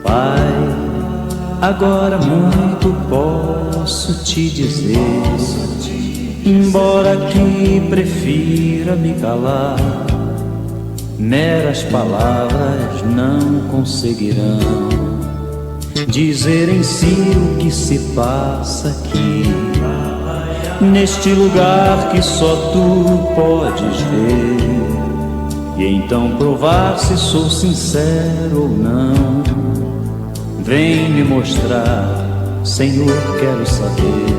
Pai, agora muito posso te dizer, embora que prefira me calar, meras palavras não conseguirão dizer em si o que se passa aqui, neste lugar que só tu podes ver, e então provar se sou sincero ou não. Vem me mostrar, Senhor, quero saber,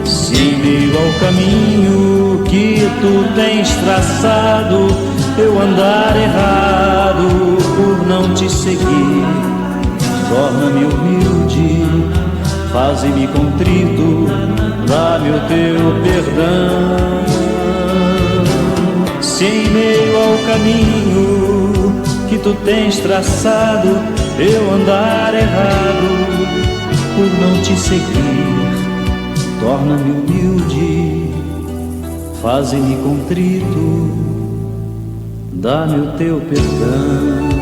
se em meio ao caminho que tu tens traçado eu andar errado por não te seguir. Torna-me humilde, faze-me contrito, dá-me o teu perdão. Se em meio ao caminho que tu tens traçado eu andar errado por não te seguir, torna-me humilde, faze-me contrito, dá-me o teu perdão.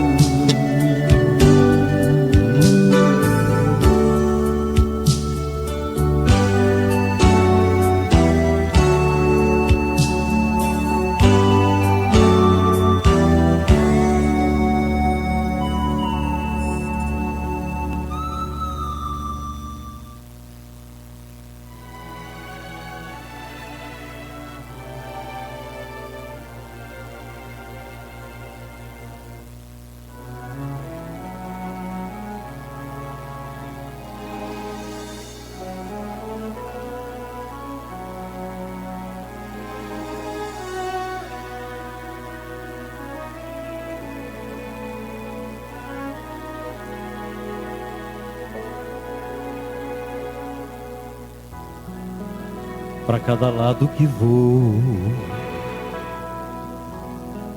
Para cada lado que vou,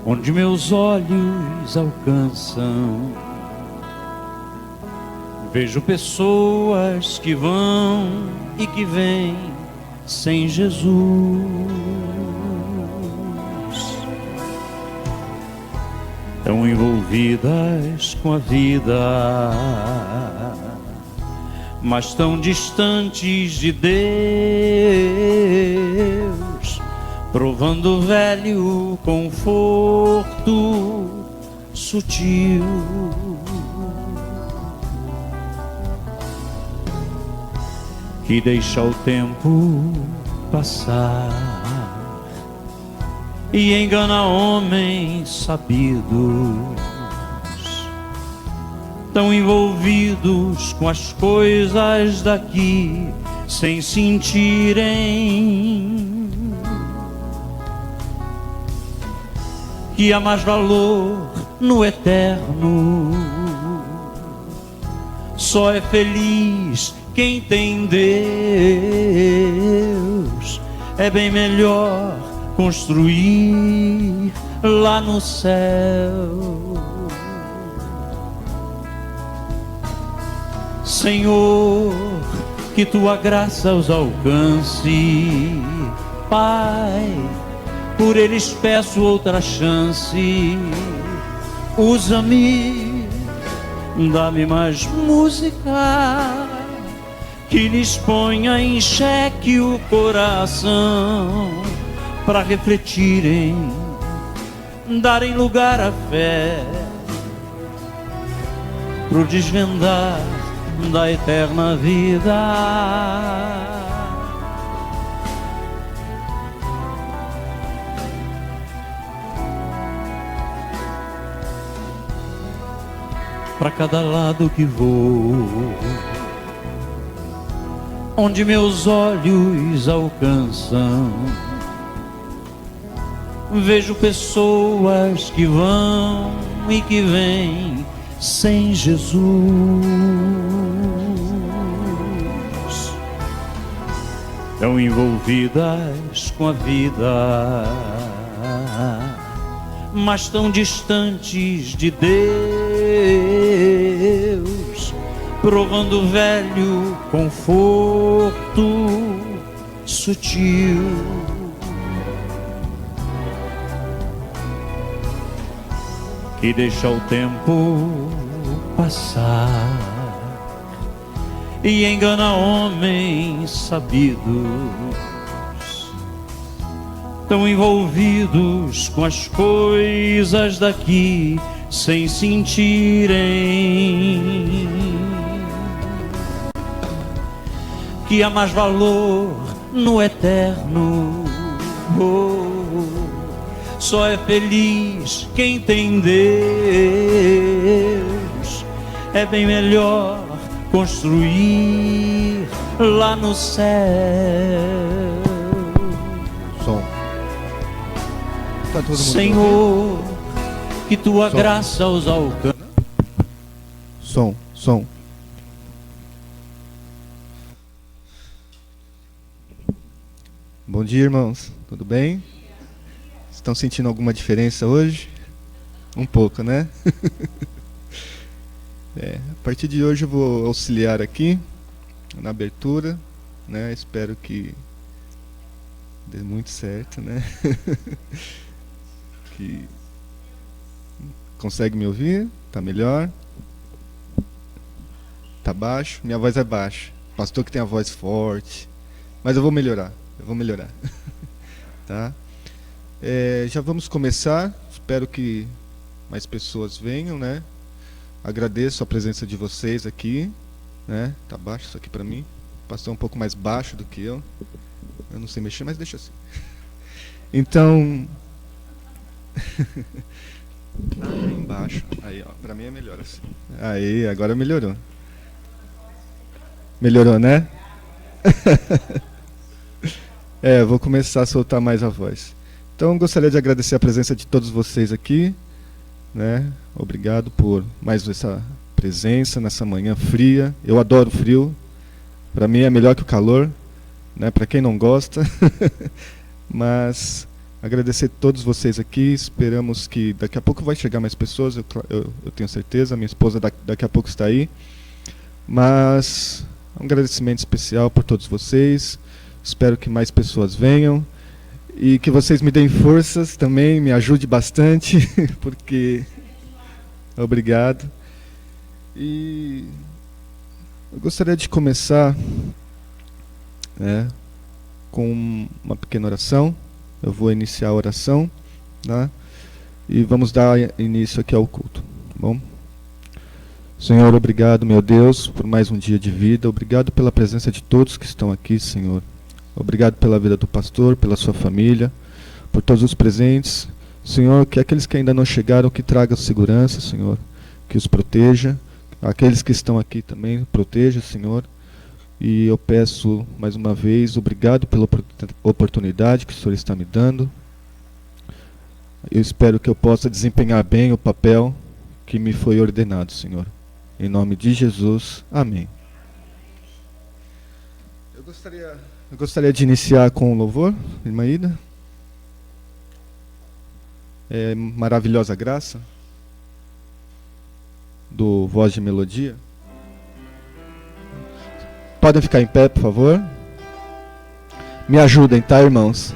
onde meus olhos alcançam, vejo pessoas que vão e que vêm sem Jesus, tão envolvidas com a vida, mas tão distantes de Deus, provando o velho conforto sutil. Que deixa o tempo passar e engana homens sabidos, tão envolvidos com as coisas daqui, sem sentirem que há mais valor no eterno. Só é feliz quem tem Deus. É bem melhor construir lá no céu. Senhor, que tua graça os alcance. Pai, por eles peço outra chance. Usa-me, dá-me mais música, que lhes ponha em xeque o coração, para refletirem, darem lugar à fé, pro desvendar da eterna vida. Para cada lado que vou, onde meus olhos alcançam, vejo pessoas que vão e que vêm sem Jesus, tão envolvidas com a vida, mas tão distantes de Deus, provando o velho conforto sutil. e deixa o tempo passar e engana homens sabidos, tão envolvidos com as coisas daqui, sem sentirem que há mais valor no eterno. Só é feliz quem tem Deus. É bem melhor construir lá no céu. Som. Tá todo mundo Senhor, ouvindo? Que tua Som. graça os alcance. Som. Bom dia, irmãos. Tudo bem? Estão sentindo alguma diferença hoje? Um pouco, né? A partir de hoje eu vou auxiliar aqui na abertura, né? Espero que dê muito certo, né? Que consegue me ouvir? Tá melhor? Tá baixo? Minha voz é baixa. Pastor que tem a voz forte. Mas eu vou melhorar. Tá? Já vamos começar. Espero que mais pessoas venham, né? Agradeço a presença de vocês aqui, né? Tá baixo isso aqui pra mim. O pastor é um pouco mais baixo do que eu. Eu não sei mexer, mas deixa assim. Então, aí embaixo. Aí, ó, pra mim é melhor assim. Aí, agora melhorou. Melhorou, né? Vou começar a soltar mais a voz. Então, gostaria de agradecer a presença de todos vocês aqui, né? Obrigado por mais essa presença nessa manhã fria. Eu adoro frio. Para mim é melhor que o calor, né? Para quem não gosta. Mas agradecer a todos vocês aqui. Esperamos que daqui a pouco vai chegar mais pessoas. Eu tenho certeza. Minha esposa daqui a pouco está aí. Mas um agradecimento especial por todos vocês. Espero que mais pessoas venham e que vocês me deem forças também, me ajude bastante, porque obrigado. E eu gostaria de começar, né, com uma pequena oração. Eu vou iniciar a oração, né, e vamos dar início aqui ao culto, tá bom? Senhor, obrigado, meu Deus, por mais um dia de vida. Obrigado pela presença de todos que estão aqui, Senhor. Obrigado pela vida do pastor, pela sua família, por todos os presentes. Senhor, que aqueles que ainda não chegaram, que tragam segurança, Senhor, que os proteja. Aqueles que estão aqui também, proteja, Senhor. E eu peço mais uma vez, obrigado pela oportunidade que o Senhor está me dando. Eu espero que eu possa desempenhar bem o papel que me foi ordenado, Senhor. Em nome de Jesus, amém. Eu gostaria de iniciar com o louvor, irmã Ida. Maravilhosa Graça, do Voz de Melodia. Podem ficar em pé, por favor. Me ajudem, tá, irmãos?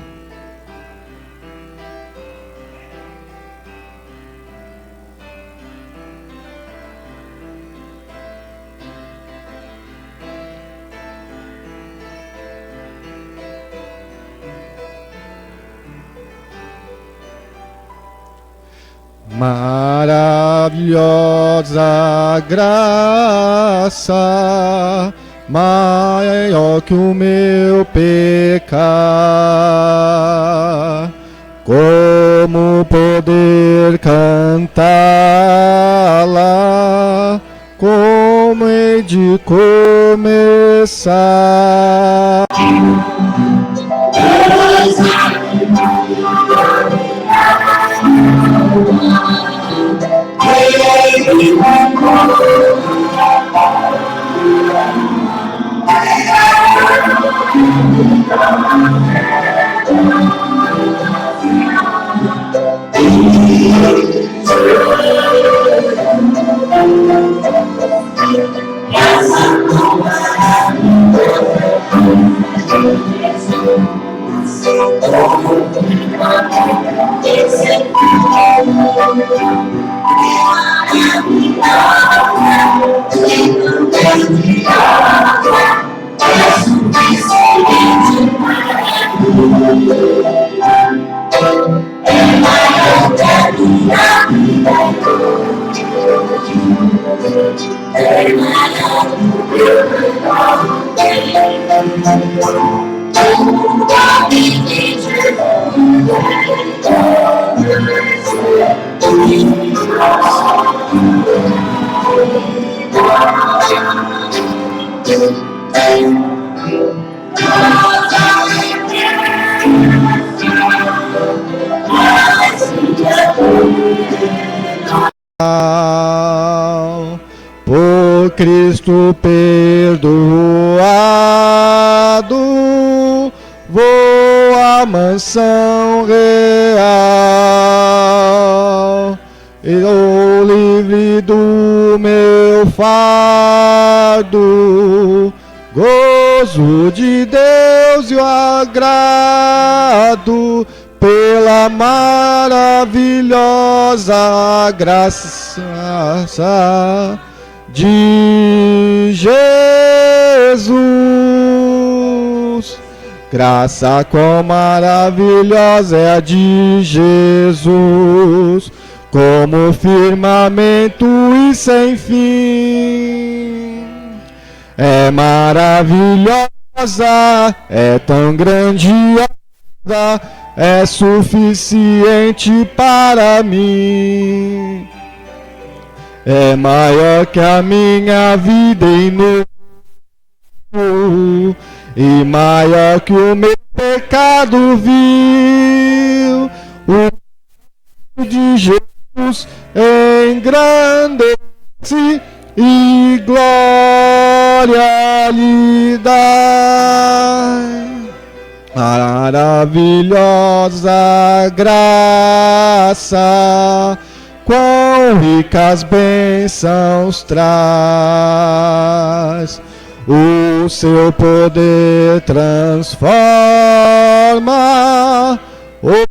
Maravilhosa graça, maior que o meu pecar, como poder cantá-la, como hei de começar. Por Cristo perdoado, vou à mansão real, eu livre do meu fardo, gozo de Deus e o agrado pela maravilhosa graça de Jesus. Graça quão maravilhosa é a de Jesus, como firmamento e sem fim. É maravilhosa, é tão grandiosa, é suficiente para mim. É maior que a minha vida inútil, e maior que o meu pecado vil. O nome de Jesus engrandece e glória lhe dá. Maravilhosa graça, quão ricas bênçãos traz. O seu poder transforma, o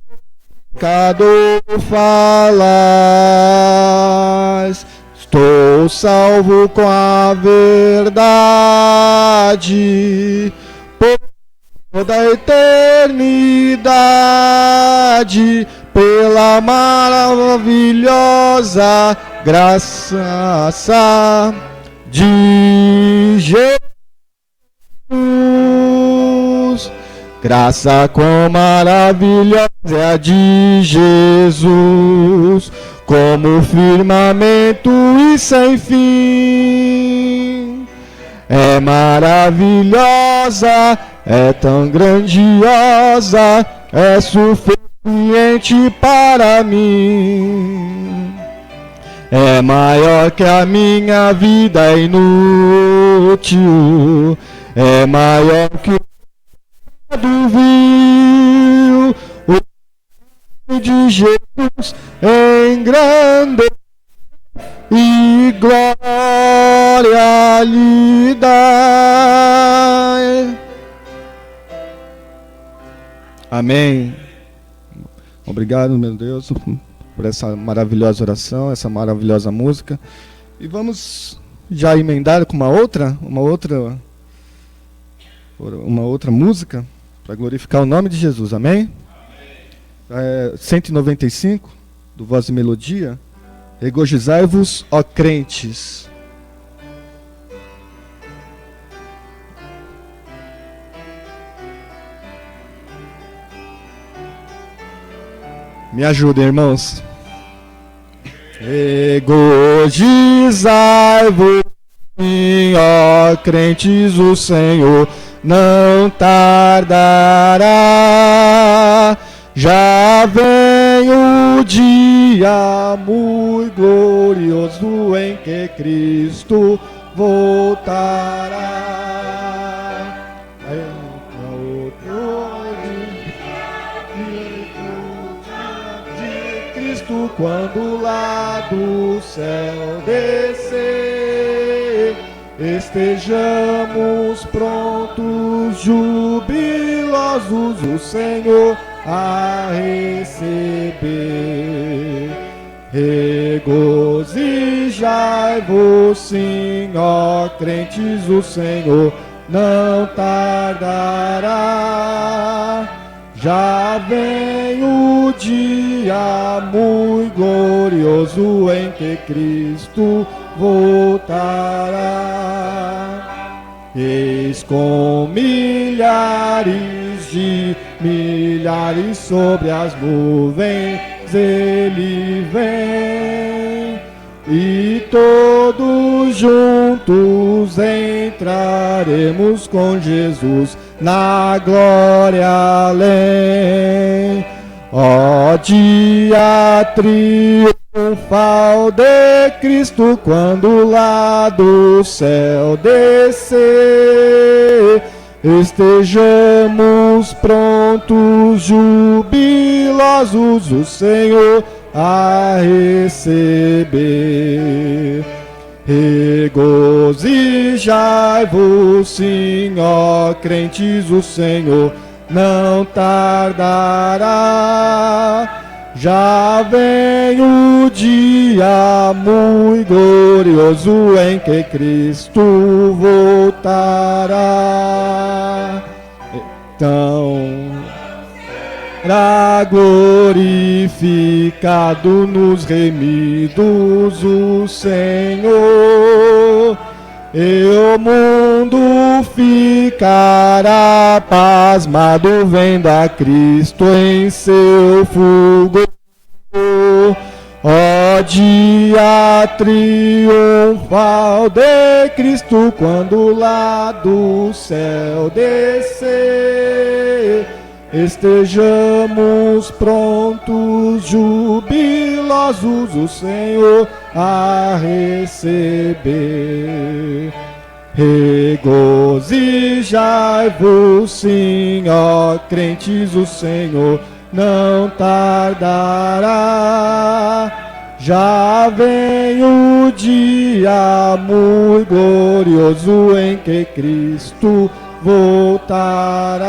pecador falaz. Estou salvo com a verdade, por toda a eternidade, pela maravilhosa graça de Jesus. Graça quão maravilhosa é a de Jesus, como firmamento e sem fim. É maravilhosa, é tão grandiosa, é suficiente para mim. É maior que a minha vida inútil, é maior que o pecado vil. O nome de Jesus engrandece e glória lhe dá. Amém. Obrigado, meu Deus, por essa maravilhosa oração, essa maravilhosa música. E vamos já emendar com uma outra música para glorificar o nome de Jesus. Amém? 195 do Voz e Melodia. Regozijai-vos, ó crentes. Me ajudem, irmãos. Regozijai-vos, ó crentes, o Senhor não tardará. Já vem o dia muito glorioso em que Cristo voltará. Quando lá do céu descer, estejamos prontos, jubilosos, o Senhor a receber. Regozijai-vos, sim, ó crentes, o Senhor não tardará. Já vem o dia muito glorioso em que Cristo voltará. Eis com milhares de milhares sobre as nuvens ele vem, e todos juntos entraremos com Jesus na glória além. Ó dia triunfal de Cristo, quando lá do céu descer, estejamos prontos, jubilosos, o Senhor a receber. Regozijai-vos, sim, ó crentes, o Senhor não tardará. Já vem o dia muito glorioso em que Cristo voltará. Então, será glorificado nos remidos o Senhor, e o mundo ficará pasmado vendo a Cristo em seu fulgor. Ó dia triunfal de Cristo, quando lá do céu descer, estejamos prontos, jubilosos, o Senhor a receber. Regozijai-vos, sim, ó crentes, o Senhor não tardará. Já vem o dia muito glorioso em que Cristo voltará.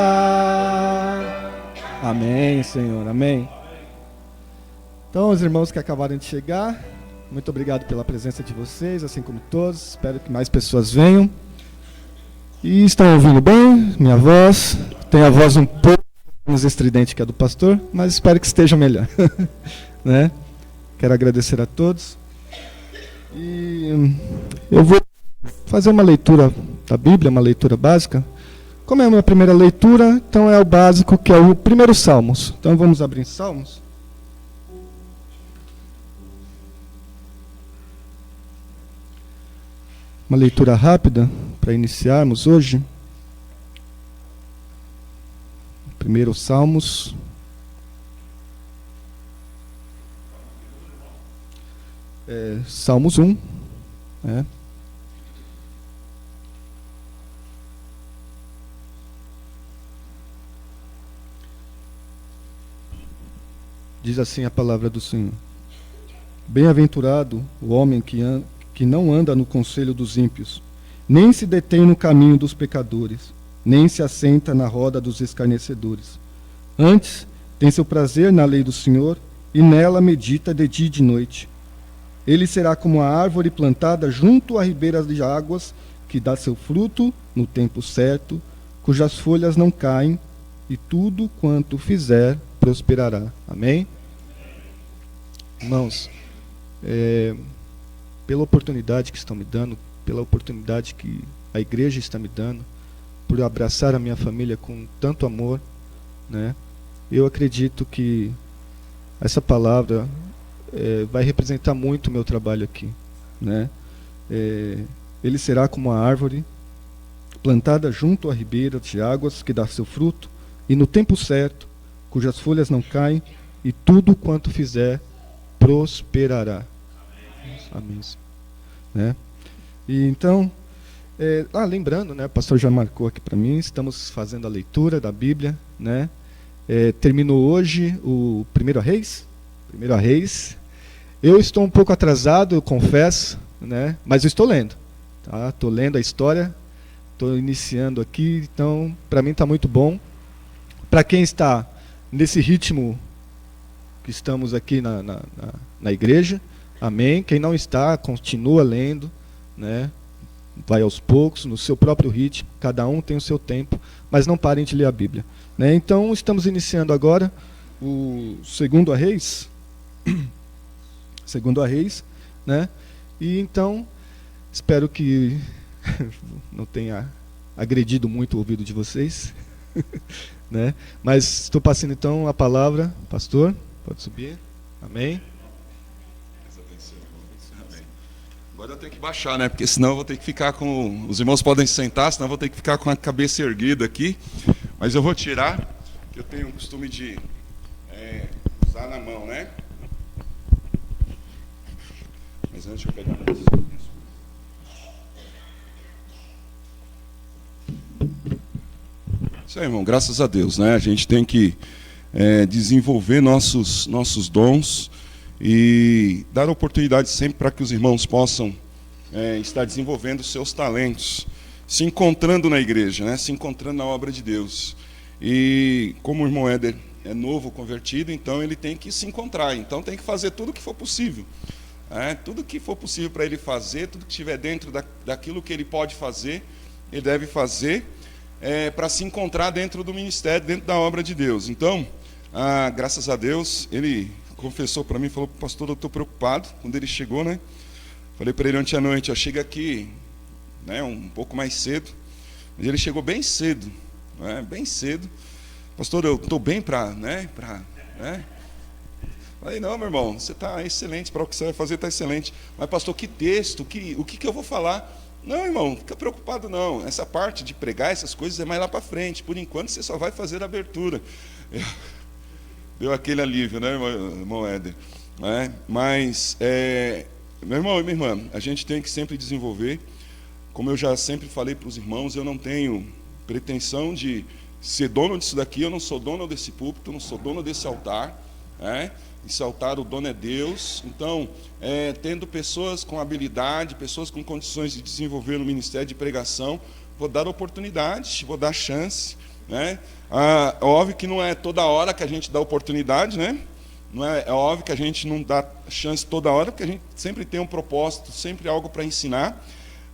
Amém, Senhor, amém. Então, os irmãos que acabaram de chegar, muito obrigado pela presença de vocês, assim como todos. Espero que mais pessoas venham. E estão ouvindo bem minha voz? Tem a voz um pouco menos estridente que a do pastor, mas espero que esteja melhor. Né? Quero agradecer a todos. E eu vou fazer uma leitura da Bíblia, uma leitura básica. Como é a minha primeira leitura, então é o básico, que é o primeiro Salmos. Então vamos abrir em Salmos. Uma leitura rápida para iniciarmos hoje. Primeiro Salmos. Salmos 1. Né? Diz assim a palavra do Senhor: Bem-aventurado o homem que não anda no conselho dos ímpios, nem se detém no caminho dos pecadores, nem se assenta na roda dos escarnecedores. Antes, tem seu prazer na lei do Senhor, e nela medita de dia e de noite. Ele será como a árvore plantada junto a ribeiras de águas, que dá seu fruto no tempo certo, cujas folhas não caem, e tudo quanto fizer prosperará. Amém? Irmãos, pela oportunidade que estão me dando, pela oportunidade que a igreja está me dando, por abraçar a minha família com tanto amor, né, eu acredito que essa palavra vai representar muito o meu trabalho aqui. Né? Ele será como a árvore plantada junto à ribeira de águas, que dá seu fruto, e no tempo certo, cujas folhas não caem, e tudo quanto fizer prosperará. Amém. Né? E então, lembrando, né, o pastor já marcou aqui para mim, estamos fazendo a leitura da Bíblia, né? Terminou hoje o 1 Reis. 1 Reis. Eu estou um pouco atrasado, eu confesso, né? Mas eu estou lendo. Tá? Estou lendo a história, estou iniciando aqui, então para mim está muito bom. Para quem está nesse ritmo que estamos aqui na igreja. Amém. Quem não está, continua lendo, né? Vai aos poucos, no seu próprio ritmo, cada um tem o seu tempo, mas não parem de ler a Bíblia, né? Então, estamos iniciando agora o Segundo a Reis, né? E então, espero que não tenha agredido muito o ouvido de vocês, né? Mas estou passando então a palavra, pastor, pode subir, amém. Agora eu tenho que baixar, né? Porque senão eu vou ter que ficar com... Os irmãos podem sentar, senão eu vou ter que ficar com a cabeça erguida aqui. Mas eu vou tirar, que eu tenho o costume de usar na mão, né? Mas antes eu pegar isso aí, irmão, graças a Deus, né? A gente tem que desenvolver nossos dons e dar oportunidade sempre para que os irmãos possam estar desenvolvendo seus talentos, se encontrando na igreja, né? Se encontrando na obra de Deus. E como o irmão Éder é novo convertido, então ele tem que se encontrar, então tem que fazer tudo o que for possível. Tudo que for possível para ele fazer, tudo que estiver dentro daquilo que ele pode fazer, ele deve fazer para se encontrar dentro do ministério, dentro da obra de Deus. Então, graças a Deus, ele confessou para mim, falou: pastor, eu estou preocupado. Quando ele chegou, né? Falei para ele ontem à noite: eu chego aqui, né, um pouco mais cedo. Mas ele chegou bem cedo, né, bem cedo. Pastor, eu estou bem né? Falei: não, meu irmão, você está excelente, para o que você vai fazer está excelente. Mas pastor, que texto, o que eu vou falar? Não, irmão, não fica preocupado não. Essa parte de pregar essas coisas é mais lá para frente. Por enquanto você só vai fazer a abertura. Deu aquele alívio, né, irmão Éder? Mas, meu irmão e minha irmã, a gente tem que sempre desenvolver. Como eu já sempre falei para os irmãos, eu não tenho pretensão de ser dono disso daqui, eu não sou dono desse púlpito, eu não sou dono desse altar. Esse altar, o dono é Deus. Então, tendo pessoas com habilidade, pessoas com condições de desenvolver no ministério de pregação, vou dar oportunidade, vou dar chance, né? Óbvio que não é toda hora que a gente dá oportunidade, né? Não é óbvio que a gente não dá chance toda hora, porque a gente sempre tem um propósito, sempre algo para ensinar,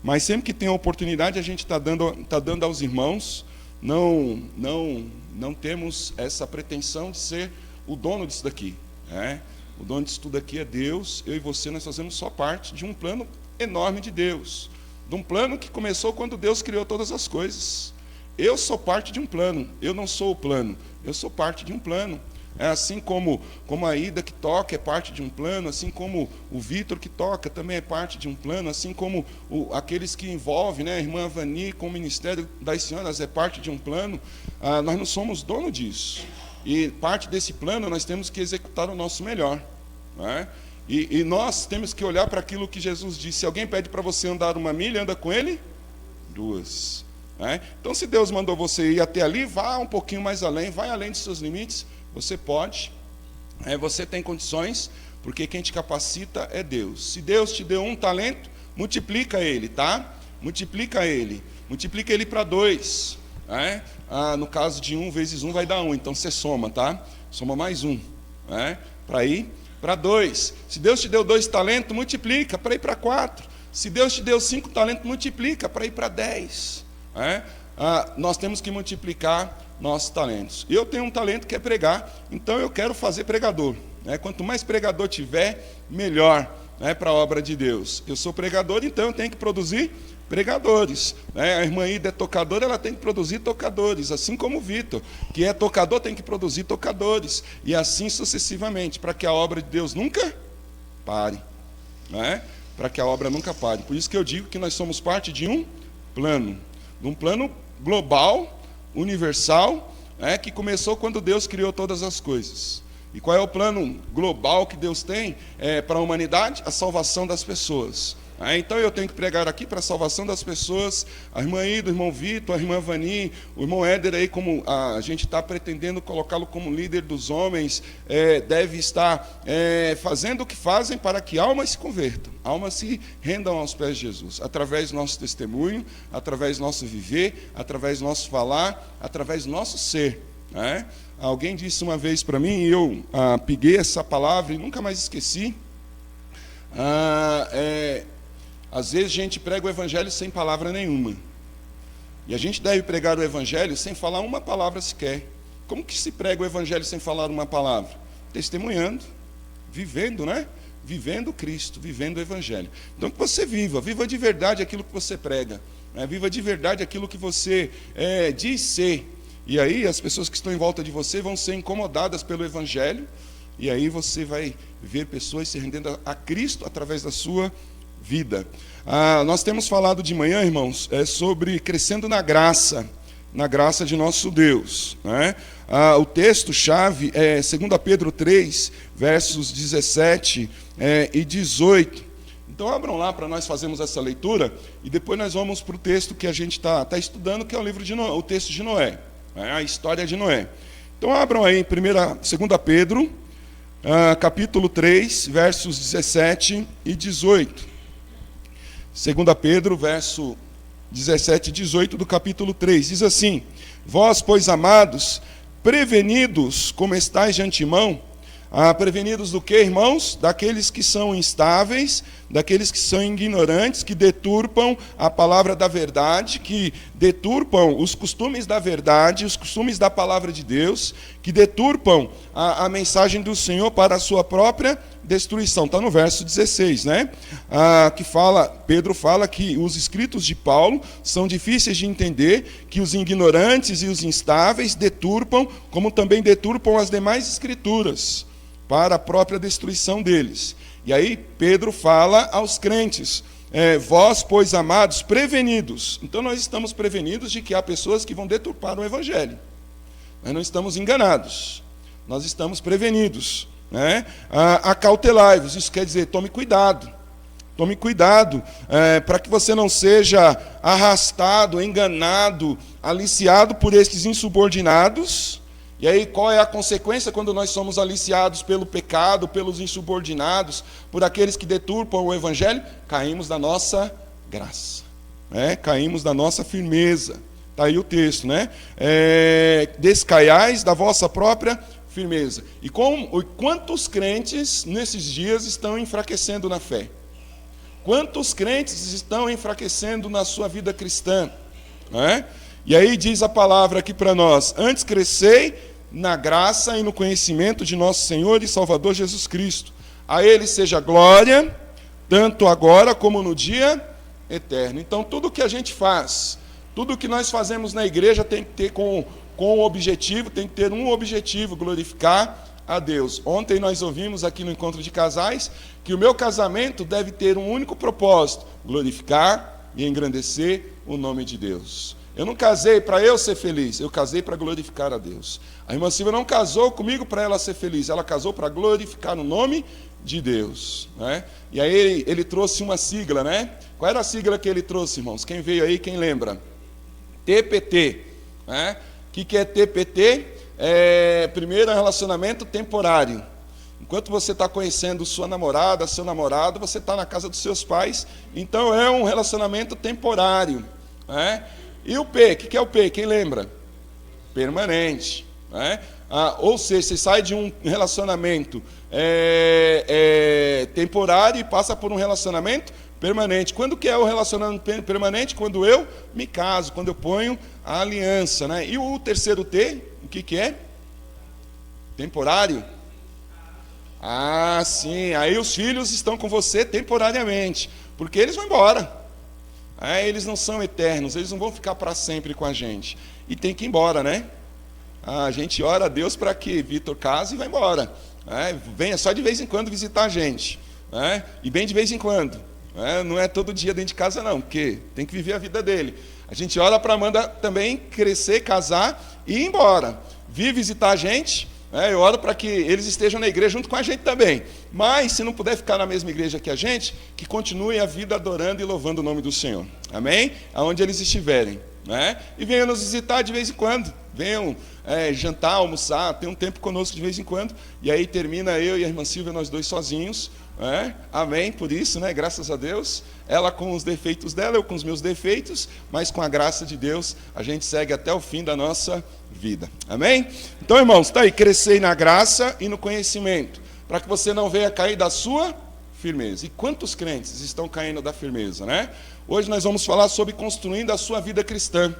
mas sempre que tem a oportunidade a gente está dando aos irmãos. Não temos essa pretensão de ser o dono disso daqui, né? O dono disso tudo aqui é Deus. Eu e você, nós fazemos só parte de um plano enorme de Deus, de um plano que começou quando Deus criou todas as coisas. Eu sou parte de um plano, eu não sou o plano, eu sou parte de um plano. Assim como a Ida que toca é parte de um plano, assim como o Vitor que toca também é parte de um plano, assim como aqueles que envolvem, né, a irmã Vani com o Ministério das Senhoras é parte de um plano. Nós não somos dono disso. E parte desse plano nós temos que executar o nosso melhor, né? E nós temos que olhar para aquilo que Jesus disse: se alguém pede para você andar 1 milha, anda com ele 2. Então, se Deus mandou você ir até ali, vá um pouquinho mais além, vai além dos seus limites. Você pode, você tem condições, porque quem te capacita é Deus. Se Deus te deu um talento, multiplica ele, tá? Multiplica ele para 2. No caso de 1 vezes 1 vai dar 1, então você soma, tá? Soma mais 1, para ir para 2. Se Deus te deu 2 talentos, multiplica para ir para 4. Se Deus te deu 5 talentos, multiplica para ir para 10. Nós temos que multiplicar nossos talentos. Eu tenho um talento que é pregar, então eu quero fazer pregador. Quanto mais pregador tiver, melhor, para a obra de Deus. Eu sou pregador, então eu tenho que produzir pregadores. A irmã Ida é tocadora, ela tem que produzir tocadores, assim como o Vitor, que é tocador, tem que produzir tocadores, e assim sucessivamente, para que a obra de Deus nunca pare. Para que a obra nunca pare. Por isso que eu digo que nós somos parte de um plano global, universal, que começou quando Deus criou todas as coisas. E qual é o plano global que Deus tem para a humanidade? A salvação das pessoas. Então eu tenho que pregar aqui para a salvação das pessoas. A irmã Ida, o irmão Vitor, a irmã Vani, o irmão Éder aí, como a gente está pretendendo colocá-lo como líder dos homens, deve estar fazendo o que fazem para que almas se convertam, almas se rendam aos pés de Jesus, através do nosso testemunho, através do nosso viver, através do nosso falar, através do nosso ser. né? Alguém disse uma vez para mim, e eu peguei essa palavra e nunca mais esqueci. Às vezes a gente prega o evangelho sem palavra nenhuma. E a gente deve pregar o evangelho sem falar uma palavra sequer. Como que se prega o evangelho sem falar uma palavra? Testemunhando, vivendo, né? Vivendo Cristo, vivendo o evangelho. Então que você viva de verdade aquilo que você prega, né? Viva de verdade aquilo que você diz ser. E aí as pessoas que estão em volta de você vão ser incomodadas pelo evangelho, e aí você vai ver pessoas se rendendo a Cristo através da sua vida. Nós temos falado de manhã, irmãos, sobre crescendo na graça de nosso Deus, né? O texto-chave é 2 Pedro 3, versos 17 e 18. Então abram lá para nós fazermos essa leitura, e depois nós vamos para o texto que a gente está estudando, que é o livro de Noé, o texto de Noé, a história de Noé. Então abram aí 2 Pedro, capítulo 3, versos 17 e 18. 2 Pedro, verso 17 e 18 do capítulo 3, diz assim: Vós, pois, amados, prevenidos como estáis de antemão. Prevenidos do que, irmãos? Daqueles que são instáveis, daqueles que são ignorantes, que deturpam a palavra da verdade, que deturpam os costumes da verdade, os costumes da palavra de Deus, que deturpam a mensagem do Senhor para a sua própria destruição. Está no verso 16, né? Pedro fala que os escritos de Paulo são difíceis de entender, que os ignorantes e os instáveis deturpam, como também deturpam as demais escrituras, para a própria destruição deles. E aí Pedro fala aos crentes: vós, pois, amados, prevenidos. Então nós estamos prevenidos de que há pessoas que vão deturpar o evangelho. Nós não estamos enganados, nós estamos prevenidos, né? Acautelai-vos, isso quer dizer, tome cuidado, para que você não seja arrastado, enganado, aliciado por estes insubordinados. E aí qual é a consequência quando nós somos aliciados pelo pecado, pelos insubordinados, por aqueles que deturpam o evangelho? Caímos da nossa graça, né? Caímos da nossa firmeza. Está aí o texto, né? Descaiais da vossa própria firmeza. E quantos crentes nesses dias estão enfraquecendo na fé? Quantos crentes estão enfraquecendo na sua vida cristã, né? E aí diz a palavra aqui para nós: antes crescei na graça e no conhecimento de nosso Senhor e Salvador Jesus Cristo. A Ele seja glória, tanto agora como no dia eterno. Então tudo que a gente faz, tudo que nós fazemos na igreja tem que ter tem que ter um objetivo: glorificar a Deus. Ontem nós ouvimos aqui no encontro de casais que o meu casamento deve ter um único propósito: glorificar e engrandecer o nome de Deus. Eu não casei para eu ser feliz, eu casei para glorificar a Deus. A irmã Silvia não casou comigo para ela ser feliz, ela casou para glorificar o nome de Deus, né? E aí ele trouxe uma sigla, né? Qual era a sigla que ele trouxe, irmãos? Quem veio aí, quem lembra? TPT, né? O que é TPT? Primeiro, é um relacionamento temporário. Enquanto você está conhecendo sua namorada, seu namorado, você está na casa dos seus pais, então é um relacionamento temporário, né? E o P, o que é o P? Quem lembra? Permanente, né? Ou seja, você sai de um relacionamento temporário e passa por um relacionamento permanente. Quando que é o relacionamento permanente? Quando eu me caso, quando eu ponho a aliança, né? E o terceiro T, o que é? Temporário. Sim, aí os filhos estão com você temporariamente, porque eles vão embora. Eles não são eternos, eles não vão ficar para sempre com a gente. E tem que ir embora, né? A gente ora a Deus para que Vitor case e vai embora. Venha só de vez em quando visitar a gente. E bem de vez em quando. Não é todo dia dentro de casa não, porque tem que viver a vida dele. A gente ora para Amanda também crescer, casar e ir embora. Vir visitar a gente. Eu oro para que eles estejam na igreja junto com a gente também. Mas, se não puder ficar na mesma igreja que a gente, que continue a vida adorando e louvando o nome do Senhor. Amém? Aonde eles estiverem. E venham nos visitar de vez em quando. Venham jantar, almoçar, ter um tempo conosco de vez em quando. E aí termina eu e a irmã Silvia, nós dois sozinhos, Amém, por isso, né? Graças a Deus, ela com os defeitos dela, eu com os meus defeitos, mas com a graça de Deus, a gente segue até o fim da nossa vida, amém? Então, irmãos, está aí, crescei na graça e no conhecimento, para que você não venha cair da sua firmeza. E quantos crentes estão caindo da firmeza, né? Hoje nós vamos falar sobre construindo a sua vida cristã,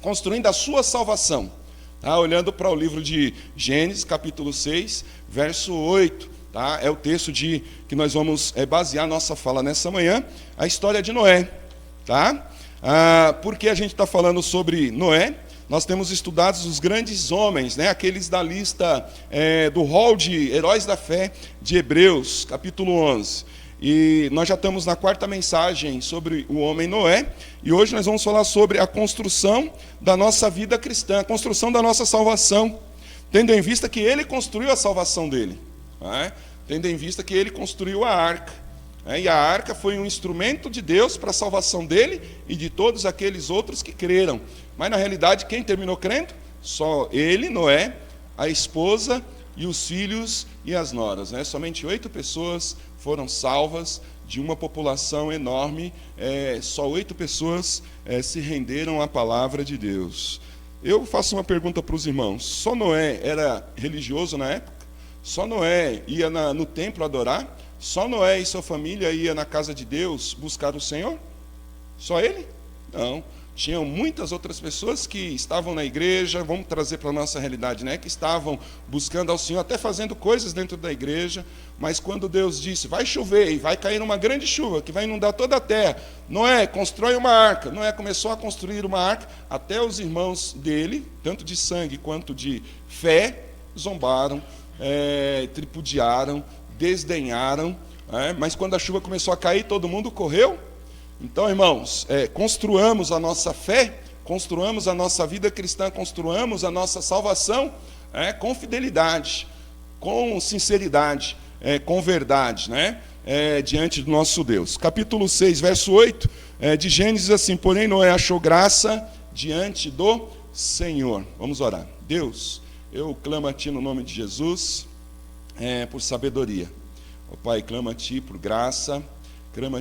construindo a sua salvação, tá? Olhando para o livro de Gênesis, capítulo 6, verso 8, tá? É o texto que nós vamos basear nossa fala nessa manhã, a história de Noé, tá? Por que a gente está falando sobre Noé? Nós temos estudado os grandes homens, né? Aqueles da lista do rol de heróis da fé de Hebreus, capítulo 11. E nós já estamos na 4ª mensagem sobre o homem Noé, e hoje nós vamos falar sobre a construção da nossa vida cristã, a construção da nossa salvação, tendo em vista que ele construiu a salvação dele, né? Tendo em vista que ele construiu a arca, né? E a arca foi um instrumento de Deus para a salvação dele e de todos aqueles outros que creram. Mas na realidade, quem terminou crendo? Só ele, Noé, a esposa e os filhos e as noras, né? Somente 8 pessoas foram salvas de uma população enorme, só 8 pessoas se renderam à palavra de Deus. Eu faço uma pergunta para os irmãos: só Noé era religioso na época? Só Noé ia no templo adorar? Só Noé e sua família ia na casa de Deus buscar o Senhor? Só ele? Não. Tinham muitas outras pessoas que estavam na igreja, vamos trazer para a nossa realidade, né? Que estavam buscando ao Senhor, até fazendo coisas dentro da igreja, mas quando Deus disse, vai chover e vai cair uma grande chuva, que vai inundar toda a terra, Noé, constrói uma arca. Noé começou a construir uma arca, até os irmãos dele, tanto de sangue quanto de fé, zombaram, tripudiaram, desdenharam, mas quando a chuva começou a cair, todo mundo correu. Então, irmãos, construamos a nossa fé, construamos a nossa vida cristã, construamos a nossa salvação com fidelidade, com sinceridade, com verdade, né? Diante do nosso Deus. Capítulo 6, verso 8 de Gênesis, assim: porém Noé achou graça diante do Senhor. Vamos orar. Deus, eu clamo a Ti no nome de Jesus, por sabedoria. Ó Pai, clamo a Ti por graça, clama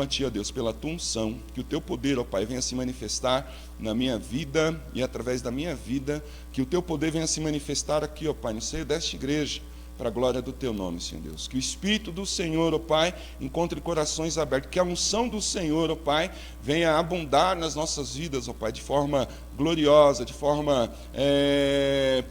a Ti, ó Deus, pela Tua unção, que o Teu poder, ó Pai, venha se manifestar na minha vida e através da minha vida, que o Teu poder venha se manifestar aqui, ó Pai, no seio desta igreja, para a glória do Teu nome, Senhor Deus. Que o Espírito do Senhor, ó Pai, encontre corações abertos, que a unção do Senhor, ó Pai, venha abundar nas nossas vidas, ó Pai, de forma gloriosa, de forma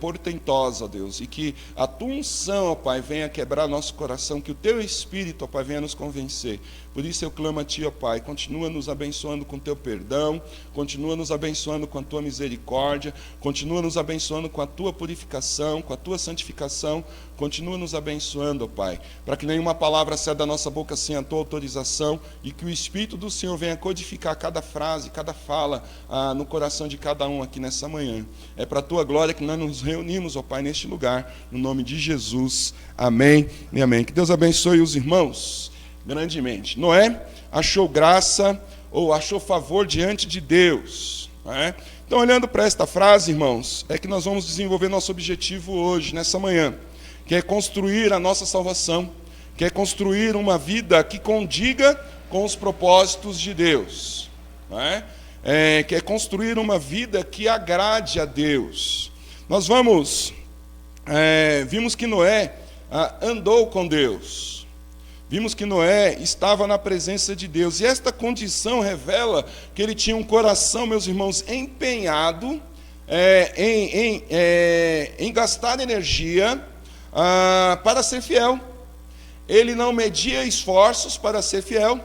portentosa, ó Deus, e que a Tua unção, ó Pai, venha quebrar nosso coração, que o Teu Espírito, ó Pai, venha nos convencer. Por isso eu clamo a Ti, ó Pai, continua nos abençoando com Teu perdão, continua nos abençoando com a Tua misericórdia, continua nos abençoando com a Tua purificação, com a Tua santificação, continua nos abençoando, ó Pai, para que nenhuma palavra saia da nossa boca sem a Tua autorização, e que o Espírito do Senhor venha codificar cada frase, cada fala no coração de cada um aqui nessa manhã. É para a Tua glória que nós nos reunimos, ó Pai, neste lugar, no nome de Jesus. Amém e amém. Que Deus abençoe os irmãos grandemente. Noé achou graça ou achou favor diante de Deus, né? Então, olhando para esta frase, irmãos, é que nós vamos desenvolver nosso objetivo hoje, nessa manhã, que é construir a nossa salvação, que é construir uma vida que condiga com os propósitos de Deus, né? Que é construir uma vida que agrade a Deus. Nós vimos que Noé andou com Deus. Vimos que Noé estava na presença de Deus. E esta condição revela que ele tinha um coração, meus irmãos, empenhado em gastar energia para ser fiel. Ele não media esforços para ser fiel.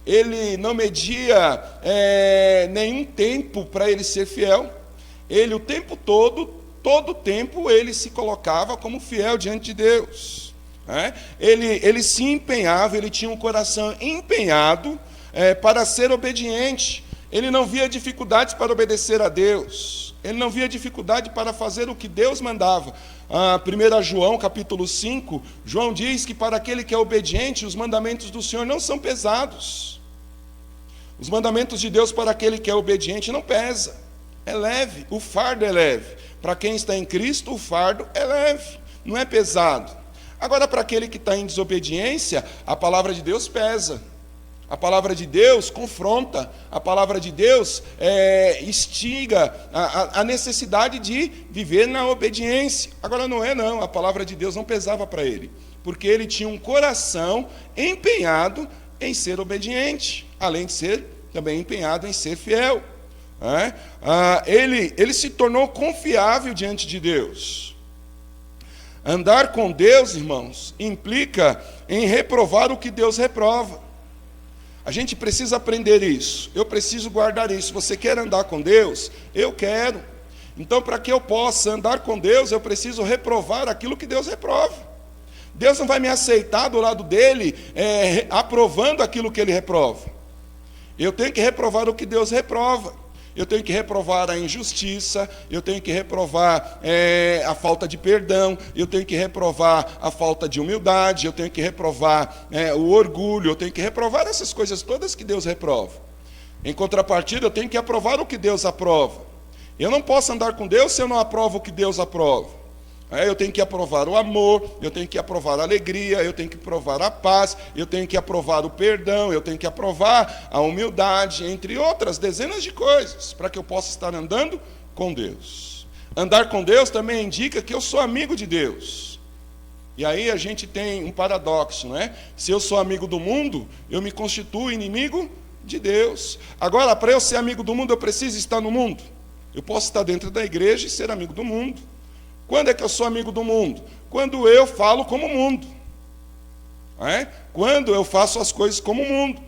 Ele não media nenhum tempo para ele ser fiel. Ele, o tempo todo o tempo, ele se colocava como fiel diante de Deus. Ele se empenhava, ele tinha um coração empenhado para ser obediente. Ele não via dificuldades para obedecer a Deus. Ele não via dificuldade para fazer o que Deus mandava. 1 João, capítulo 5, João diz que para aquele que é obediente, os mandamentos do Senhor não são pesados. Os mandamentos de Deus para aquele que é obediente não pesa, é leve, o fardo é leve. Para quem está em Cristo, o fardo é leve, não é pesado. Agora, para aquele que está em desobediência, a palavra de Deus pesa. A palavra de Deus confronta, a palavra de Deus instiga a necessidade de viver na obediência. Agora, Noé não, a palavra de Deus não pesava para ele, porque ele tinha um coração empenhado em ser obediente, além de ser também empenhado em ser fiel. Ele se tornou confiável diante de Deus. Andar com Deus, irmãos, implica em reprovar o que Deus reprova. A gente precisa aprender isso, eu preciso guardar isso. Você quer andar com Deus? Eu quero. Então, para que eu possa andar com Deus, eu preciso reprovar aquilo que Deus reprova. Deus não vai me aceitar do lado dele, aprovando aquilo que ele reprova. Eu tenho que reprovar o que Deus reprova. Eu tenho que reprovar a injustiça, eu tenho que reprovar a falta de perdão, eu tenho que reprovar a falta de humildade, eu tenho que reprovar o orgulho, eu tenho que reprovar essas coisas todas que Deus reprova. Em contrapartida, eu tenho que aprovar o que Deus aprova. Eu não posso andar com Deus se eu não aprovo o que Deus aprova. Eu tenho que aprovar o amor, eu tenho que aprovar a alegria, eu tenho que aprovar a paz, eu tenho que aprovar o perdão, eu tenho que aprovar a humildade, entre outras dezenas de coisas, para que eu possa estar andando com Deus. Andar com Deus também indica que eu sou amigo de Deus. E aí a gente tem um paradoxo, né? Se eu sou amigo do mundo, eu me constituo inimigo de Deus. Agora, para eu ser amigo do mundo, eu preciso estar no mundo. Eu posso estar dentro da igreja e ser amigo do mundo. Quando é que eu sou amigo do mundo? Quando eu falo como o mundo. Quando eu faço as coisas como o mundo.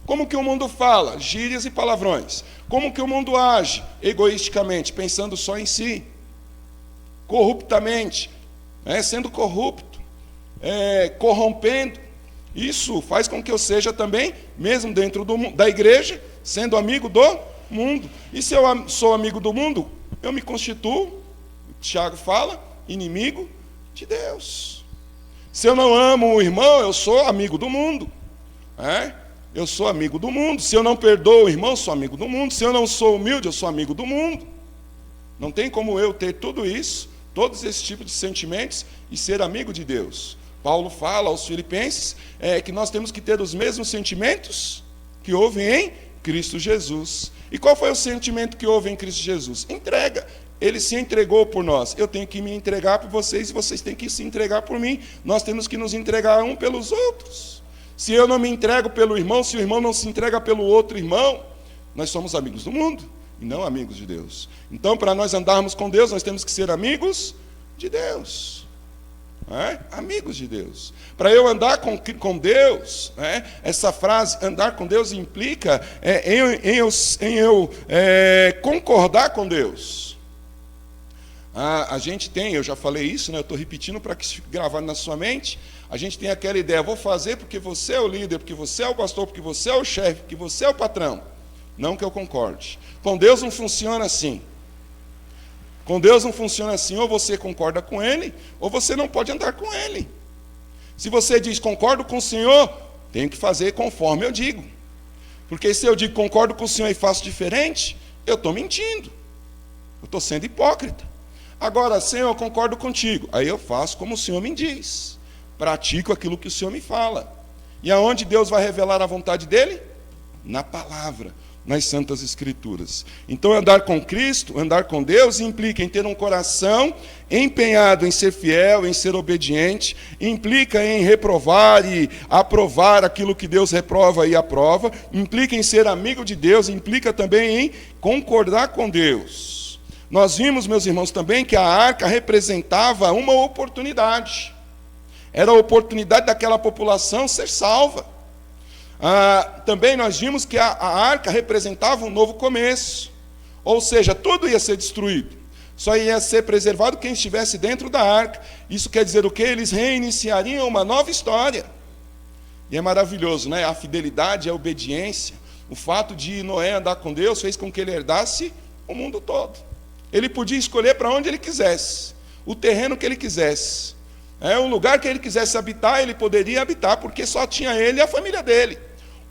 Como que o mundo fala? Gírias e palavrões. Como que o mundo age? Egoisticamente, pensando só em si. Corruptamente, sendo corrupto, corrompendo. Isso faz com que eu seja também, mesmo dentro da igreja, sendo amigo do mundo. E se eu sou amigo do mundo, eu me constituo, Tiago fala, inimigo de Deus. Se eu não amo o irmão, eu sou amigo do mundo. Eu sou amigo do mundo. Se eu não perdoo o irmão, eu sou amigo do mundo. Se eu não sou humilde, eu sou amigo do mundo. Não tem como eu ter tudo isso, todos esses tipos de sentimentos e ser amigo de Deus. Paulo fala aos Filipenses que nós temos que ter os mesmos sentimentos que houve em Cristo Jesus. E qual foi o sentimento que houve em Cristo Jesus? Entrega. Ele se entregou por nós. Eu tenho que me entregar por vocês e vocês têm que se entregar por mim. Nós temos que nos entregar um pelos outros. Se eu não me entrego pelo irmão, se o irmão não se entrega pelo outro irmão, nós somos amigos do mundo e não amigos de Deus. Então, para nós andarmos com Deus, nós temos que ser amigos de Deus. Amigos de Deus. Para eu andar com Deus, essa frase, andar com Deus, implica em eu concordar com Deus. A gente tem, eu já falei isso, eu estou repetindo para que fique gravado na sua mente. A gente tem aquela ideia, vou fazer porque você é o líder, porque você é o pastor, porque você é o chefe, porque você é o patrão. Não que eu concorde. Com Deus não funciona assim. Com Deus não funciona assim, ou você concorda com Ele, ou você não pode andar com Ele. Se você diz, concordo com o Senhor, tenho que fazer conforme eu digo. Porque se eu digo, concordo com o Senhor e faço diferente, eu estou mentindo. Eu estou sendo hipócrita. Agora, Senhor, eu concordo contigo. Aí eu faço como o Senhor me diz. Pratico aquilo que o Senhor me fala. E aonde Deus vai revelar a vontade dEle? Na palavra, nas Santas Escrituras. Então, andar com Cristo, andar com Deus, implica em ter um coração empenhado em ser fiel, em ser obediente, implica em reprovar e aprovar aquilo que Deus reprova e aprova, implica em ser amigo de Deus, implica também em concordar com Deus. Nós vimos, meus irmãos, também que a arca representava uma oportunidade. Era a oportunidade daquela população ser salva. Também nós vimos que a arca representava um novo começo. Ou seja, tudo ia ser destruído. Só ia ser preservado quem estivesse dentro da arca. Isso quer dizer o quê? Eles reiniciariam uma nova história. E é maravilhoso, A fidelidade, a obediência, o fato de Noé andar com Deus fez com que ele herdasse o mundo todo. Ele podia escolher para onde ele quisesse, o terreno que ele quisesse. O lugar que ele quisesse habitar, ele poderia habitar, porque só tinha ele e a família dele.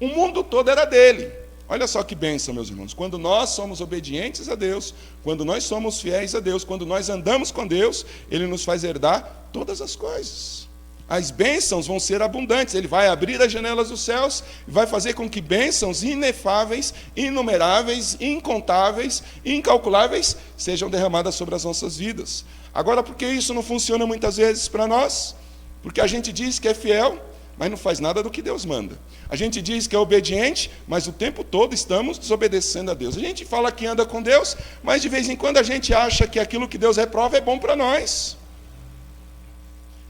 O mundo todo era dele. Olha só que bênção, meus irmãos. Quando nós somos obedientes a Deus, quando nós somos fiéis a Deus, quando nós andamos com Deus, Ele nos faz herdar todas as coisas. as bênçãos vão ser abundantes. Ele vai abrir as janelas dos céus e vai fazer com que bênçãos inefáveis, inumeráveis, incontáveis, incalculáveis sejam derramadas sobre as nossas vidas. Agora, por que isso não funciona muitas vezes para nós? Porque a gente diz que é fiel, mas não faz nada do que Deus manda. A gente diz que é obediente, mas o tempo todo estamos desobedecendo a Deus. A gente fala que anda com Deus, mas de vez em quando a gente acha que aquilo que Deus reprova é bom para nós.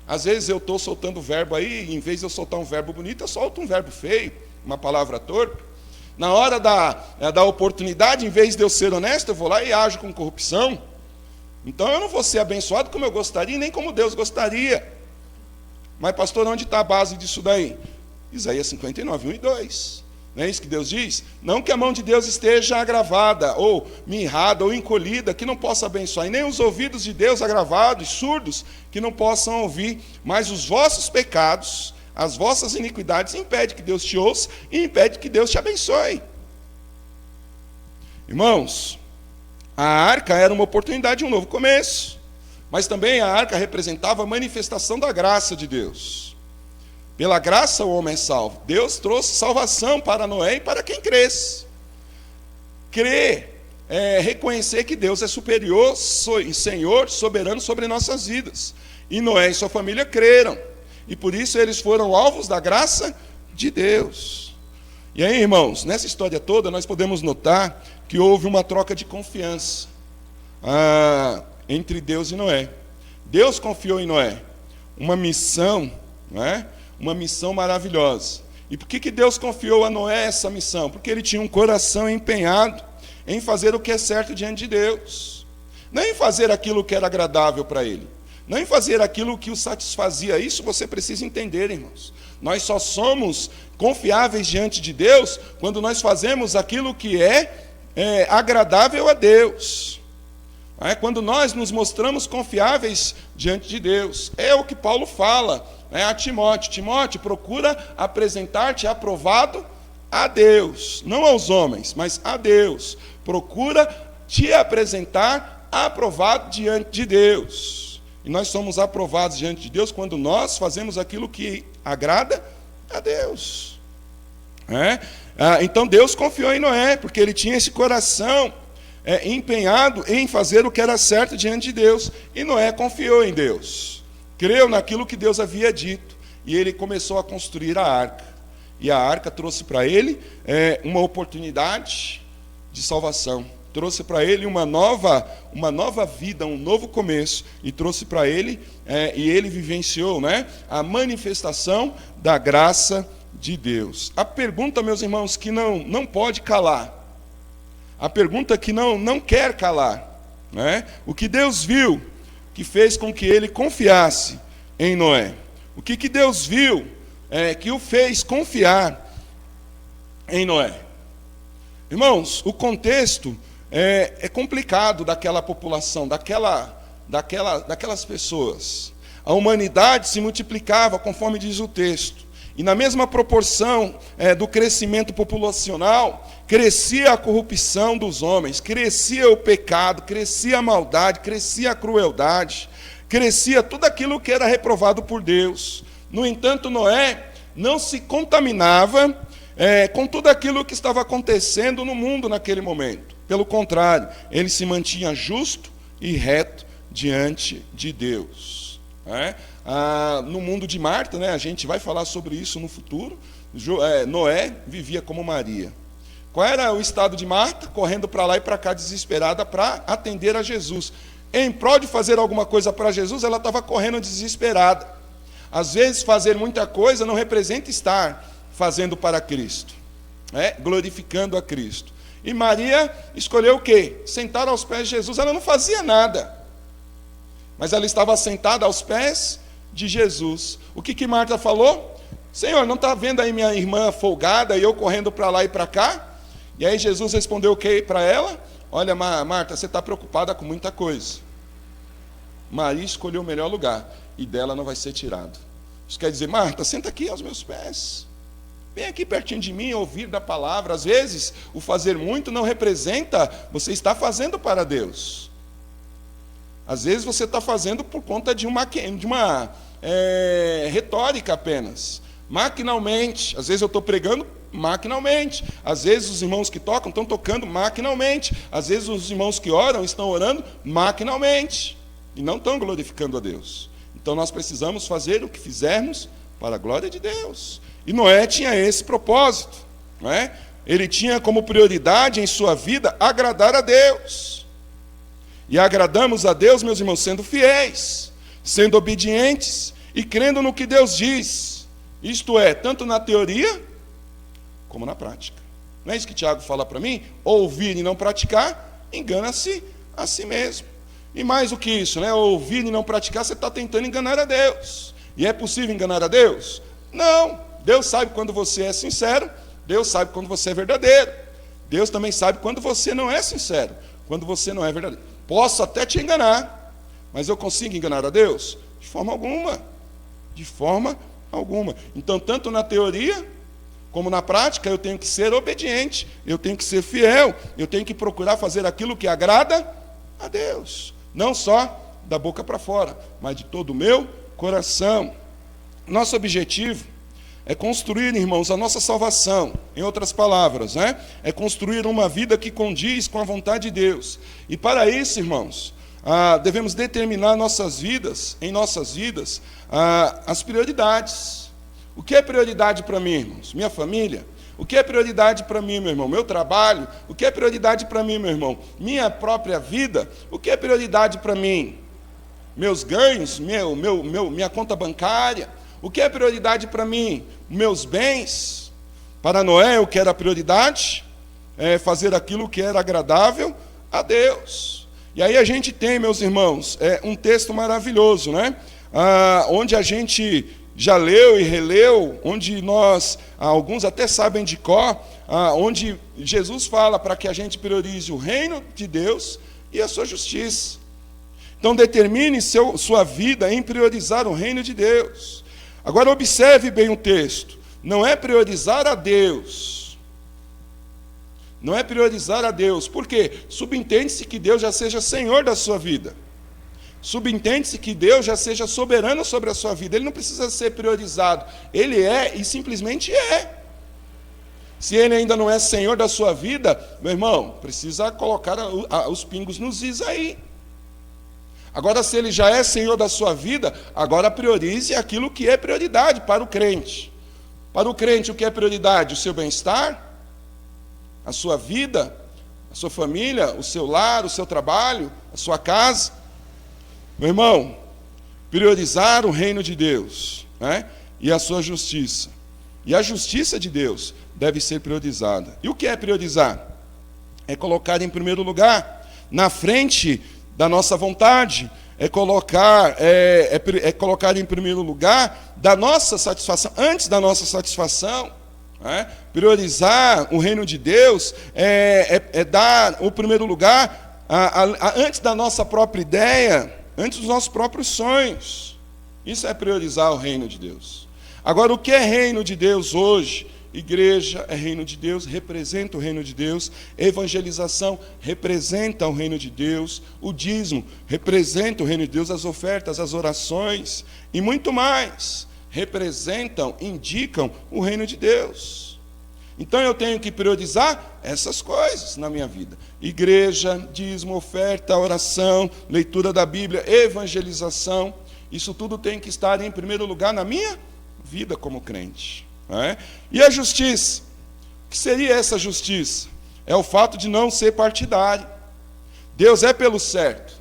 Às vezes eu estou soltando verbo aí, e em vez de eu soltar um verbo bonito, eu solto um verbo feio, uma palavra torpe. Na hora da oportunidade, em vez de eu ser honesto, eu vou lá e ajo com corrupção. Então eu não vou ser abençoado como eu gostaria, nem como Deus gostaria. Mas, pastor, onde está a base disso daí? Isaías 59, 1 e 2. Não é isso que Deus diz? Não que a mão de Deus esteja agravada, ou mirrada, ou encolhida, que não possa abençoar, e nem os ouvidos de Deus agravados, surdos, que não possam ouvir, mas os vossos pecados, as vossas iniquidades, impedem que Deus te ouça e impede que Deus te abençoe. Irmãos, a arca era uma oportunidade de um novo começo, mas também a arca representava a manifestação da graça de Deus. Pela graça o homem é salvo. Deus trouxe salvação para Noé e para quem cresce. Crer é reconhecer que Deus é superior e Senhor soberano sobre nossas vidas. E Noé e sua família creram. E por isso eles foram alvos da graça de Deus. E aí, irmãos, nessa história toda nós podemos notar que houve uma troca de confiança entre Deus e Noé. Deus confiou em Noé uma missão, não é? Uma missão maravilhosa. E por que Deus confiou a Noé essa missão? Porque ele tinha um coração empenhado em fazer o que é certo diante de Deus. Não em fazer aquilo que era agradável para ele. Não em fazer aquilo que o satisfazia. Isso você precisa entender, irmãos. Nós só somos confiáveis diante de Deus quando nós fazemos aquilo que é agradável a Deus. Quando nós nos mostramos confiáveis diante de Deus. É o que Paulo fala a Timóteo. Timóteo, procura apresentar-te aprovado a Deus. Não aos homens, mas a Deus. Procura te apresentar aprovado diante de Deus. E nós somos aprovados diante de Deus quando nós fazemos aquilo que agrada a Deus. Então Deus confiou em Noé, porque ele tinha esse coração empenhado em fazer o que era certo diante de Deus. E Noé confiou em Deus, creu naquilo que Deus havia dito, e ele começou a construir a arca. E a arca trouxe para ele uma oportunidade de salvação, trouxe para ele uma nova vida, um novo começo, e trouxe para ele, e ele vivenciou a manifestação da graça de Deus. A pergunta, meus irmãos, que não pode calar, a pergunta que não quer calar, o que Deus viu que fez com que ele confiasse em Noé? O que Deus viu que o fez confiar em Noé? Irmãos, o contexto é complicado daquela população, daquelas pessoas. A humanidade se multiplicava, conforme diz o texto. E na mesma proporção do crescimento populacional, crescia a corrupção dos homens, crescia o pecado, crescia a maldade, crescia a crueldade, crescia tudo aquilo que era reprovado por Deus. No entanto, Noé não se contaminava com tudo aquilo que estava acontecendo no mundo naquele momento. Pelo contrário, ele se mantinha justo e reto diante de Deus. No mundo de Marta, a gente vai falar sobre isso no futuro. Noé vivia como Maria. Qual era o estado de Marta? Correndo para lá e para cá, desesperada, para atender a Jesus. Em prol de fazer alguma coisa para Jesus, ela estava correndo desesperada. Às vezes, fazer muita coisa não representa estar fazendo para Cristo, glorificando a Cristo. E Maria escolheu o quê? Sentar aos pés de Jesus. Ela não fazia nada, mas ela estava sentada aos pés de Jesus. O que Marta falou? Senhor, não está vendo aí minha irmã folgada e eu correndo para lá e para cá? E aí Jesus respondeu o que para ela? Olha, Marta, você está preocupada com muita coisa. Maria escolheu o melhor lugar e dela não vai ser tirado. Isso quer dizer, Marta, senta aqui aos meus pés. Vem aqui pertinho de mim ouvir da palavra. Às vezes, o fazer muito não representa você está fazendo para Deus. Às vezes você está fazendo por conta de uma retórica apenas, maquinalmente. Às vezes eu estou pregando maquinalmente, às vezes os irmãos que tocam estão tocando maquinalmente, às vezes os irmãos que oram estão orando maquinalmente, e não estão glorificando a Deus. Então nós precisamos fazer o que fizermos para a glória de Deus. E Noé tinha esse propósito, não é? Ele tinha como prioridade em sua vida agradar a Deus. E agradamos a Deus, meus irmãos, sendo fiéis, sendo obedientes e crendo no que Deus diz. Isto é, tanto na teoria como na prática. Não é isso que Tiago fala para mim? Ouvir e não praticar, engana-se a si mesmo. E mais do que isso, né? Ouvir e não praticar, você está tentando enganar a Deus. E é possível enganar a Deus? Não. Deus sabe quando você é sincero, Deus sabe quando você é verdadeiro. Deus também sabe quando você não é sincero, quando você não é verdadeiro. Posso até te enganar, mas eu consigo enganar a Deus? De forma alguma. De forma alguma. Então, tanto na teoria como na prática, eu tenho que ser obediente, eu tenho que ser fiel, eu tenho que procurar fazer aquilo que agrada a Deus. Não só da boca para fora, mas de todo o meu coração. Nosso objetivo é construir, irmãos, a nossa salvação. Em outras palavras, né? É construir uma vida que condiz com a vontade de Deus. E para isso, irmãos, devemos determinar em nossas vidas, as prioridades. O que é prioridade para mim, irmãos? Minha família. O que é prioridade para mim, meu irmão? Meu trabalho. O que é prioridade para mim, meu irmão? Minha própria vida. O que é prioridade para mim? Meus ganhos, minha conta bancária. O que é prioridade para mim? Meus bens. Para Noé, o que era prioridade? É fazer aquilo que era agradável a Deus. E aí a gente tem, meus irmãos, um texto maravilhoso, né? Onde a gente já leu e releu, onde alguns até sabem de cor, onde Jesus fala para que a gente priorize o reino de Deus e a sua justiça. Então determine sua vida em priorizar o reino de Deus. Agora observe bem o texto. Não é priorizar a Deus. Não é priorizar a Deus. Por quê? Subentende-se que Deus já seja Senhor da sua vida. Subentende-se que Deus já seja soberano sobre a sua vida. Ele não precisa ser priorizado. Ele é e simplesmente é. Se Ele ainda não é Senhor da sua vida, meu irmão, precisa colocar os pingos nos is aí. Agora, se Ele já é Senhor da sua vida, agora priorize aquilo que é prioridade para o crente. Para o crente, o que é prioridade? O seu bem-estar, a sua vida, a sua família, o seu lar, o seu trabalho, a sua casa. Meu irmão, priorizar o reino de Deus, né? E a sua justiça. E a justiça de Deus deve ser priorizada. E o que é priorizar? É colocar em primeiro lugar, na frente da nossa vontade, é colocar em primeiro lugar da nossa satisfação, antes da nossa satisfação. Né? Priorizar o reino de Deus é dar o primeiro lugar antes da nossa própria ideia, antes dos nossos próprios sonhos. Isso é priorizar o reino de Deus. Agora, o que é reino de Deus hoje? Igreja é reino de Deus, representa o reino de Deus. Evangelização representa o reino de Deus. O dízimo representa o reino de Deus. As ofertas, as orações e muito mais representam, indicam o reino de Deus. Então eu tenho que priorizar essas coisas na minha vida. Igreja, dízimo, oferta, oração, leitura da Bíblia, evangelização. Isso tudo tem que estar em primeiro lugar na minha vida como crente. E a justiça? O que seria essa justiça? É o fato de não ser partidário. Deus é pelo certo.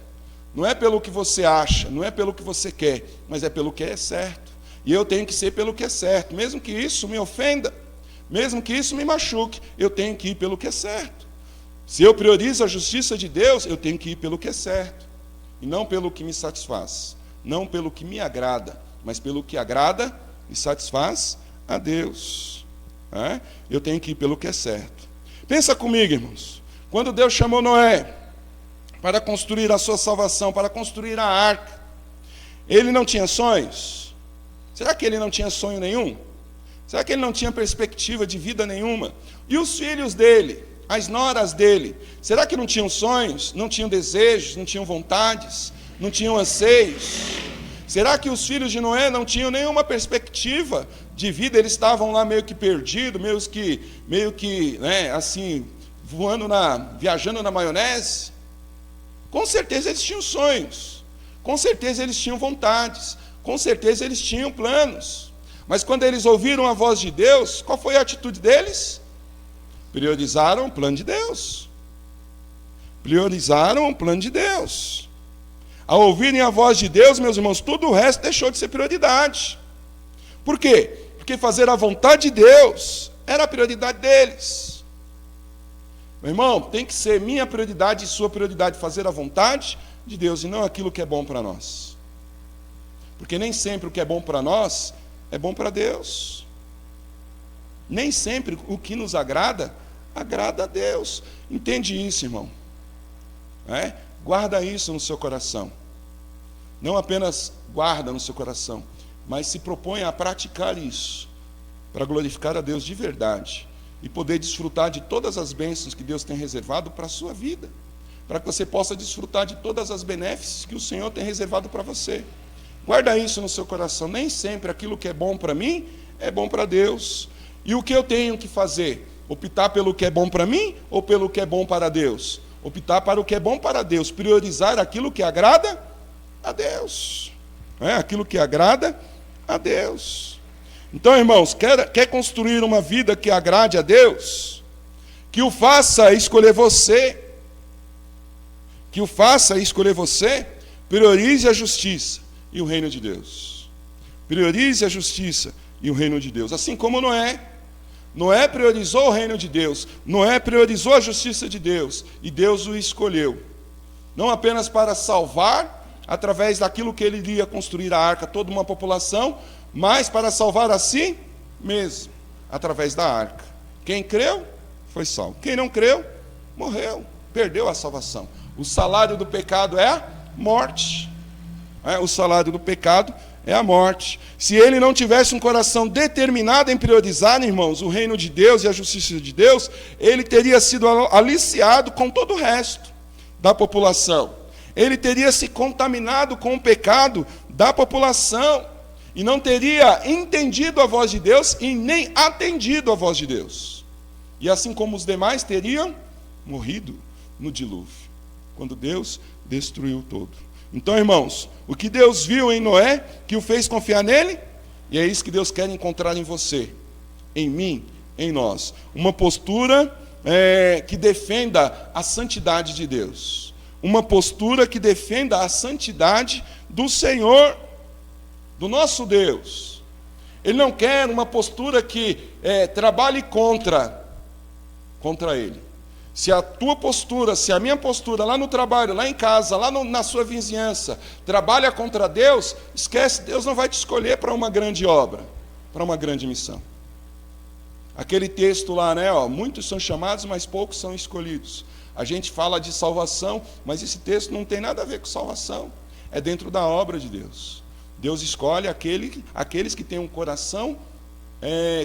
Não é pelo que você acha, não é pelo que você quer, mas é pelo que é certo. E eu tenho que ser pelo que é certo. Mesmo que isso me ofenda, mesmo que isso me machuque, eu tenho que ir pelo que é certo. Se eu priorizo a justiça de Deus, eu tenho que ir pelo que é certo. E não pelo que me satisfaz. Não pelo que me agrada, mas pelo que agrada e satisfaz a Deus. Eu tenho que ir pelo que é certo. Pensa comigo, irmãos. Quando Deus chamou Noé para construir a sua salvação, para construir a arca, ele não tinha sonhos? Será que ele não tinha sonho nenhum? Será que ele não tinha perspectiva de vida nenhuma? E os filhos dele, as noras dele, será que não tinham sonhos, não tinham desejos, não tinham vontades, não tinham anseios? Será que os filhos de Noé não tinham nenhuma perspectiva de vida? Eles estavam lá meio que perdidos, meio que, né, assim, viajando na maionese? Com certeza eles tinham sonhos, com certeza eles tinham vontades, com certeza eles tinham planos. Mas quando eles ouviram a voz de Deus, qual foi a atitude deles? Priorizaram o plano de Deus. Priorizaram o plano de Deus. Ao ouvirem a voz de Deus, meus irmãos, tudo o resto deixou de ser prioridade. Por quê? Porque fazer a vontade de Deus era a prioridade deles. Meu irmão, tem que ser minha prioridade e sua prioridade fazer a vontade de Deus e não aquilo que é bom para nós. Porque nem sempre o que é bom para nós é bom para Deus. Nem sempre o que nos agrada a Deus. Entende isso, irmão? Guarda isso no seu coração. Não apenas guarda no seu coração, mas se propõe a praticar isso, para glorificar a Deus de verdade e poder desfrutar de todas as bênçãos que Deus tem reservado para a sua vida, para que você possa desfrutar de todas as benéficos que o Senhor tem reservado para você. Guarda isso no seu coração. Nem sempre aquilo que é bom para mim é bom para Deus. E o que eu tenho que fazer? Optar pelo que é bom para mim ou pelo que é bom para Deus? Optar para o que é bom para Deus, priorizar aquilo que agrada a Deus. Aquilo que agrada a Deus. Então, irmãos, quer construir uma vida que agrade a Deus? Que o faça escolher você. Que o faça escolher você. Priorize a justiça e o reino de Deus. Priorize a justiça e o reino de Deus. Assim como Noé. Noé priorizou o reino de Deus, Noé priorizou a justiça de Deus, e Deus o escolheu, não apenas para salvar, através daquilo que ele iria construir a arca, toda uma população, mas para salvar a si mesmo, através da arca. Quem creu, foi salvo. Quem não creu, morreu, perdeu a salvação. O salário do pecado é a morte. O salário do pecado é a morte. Se ele não tivesse um coração determinado em priorizar, irmãos, o reino de Deus e a justiça de Deus, ele teria sido aliciado com todo o resto da população. Ele teria se contaminado com o pecado da população e não teria entendido a voz de Deus e nem atendido a voz de Deus. E assim como os demais teriam morrido no dilúvio, quando Deus destruiu todo. Então, irmãos, o que Deus viu em Noé, que o fez confiar nele, e é isso que Deus quer encontrar em você, em mim, em nós. Uma postura que defenda a santidade de Deus. Uma postura que defenda a santidade do Senhor, do nosso Deus. Ele não quer uma postura que trabalhe contra ele. Se a tua postura, se a minha postura lá no trabalho, lá em casa, lá na sua vizinhança, trabalha contra Deus, esquece, Deus não vai te escolher para uma grande obra, para uma grande missão. Aquele texto lá, muitos são chamados, mas poucos são escolhidos. A gente fala de salvação, mas esse texto não tem nada a ver com salvação. É dentro da obra de Deus. Deus escolhe aqueles que têm um coração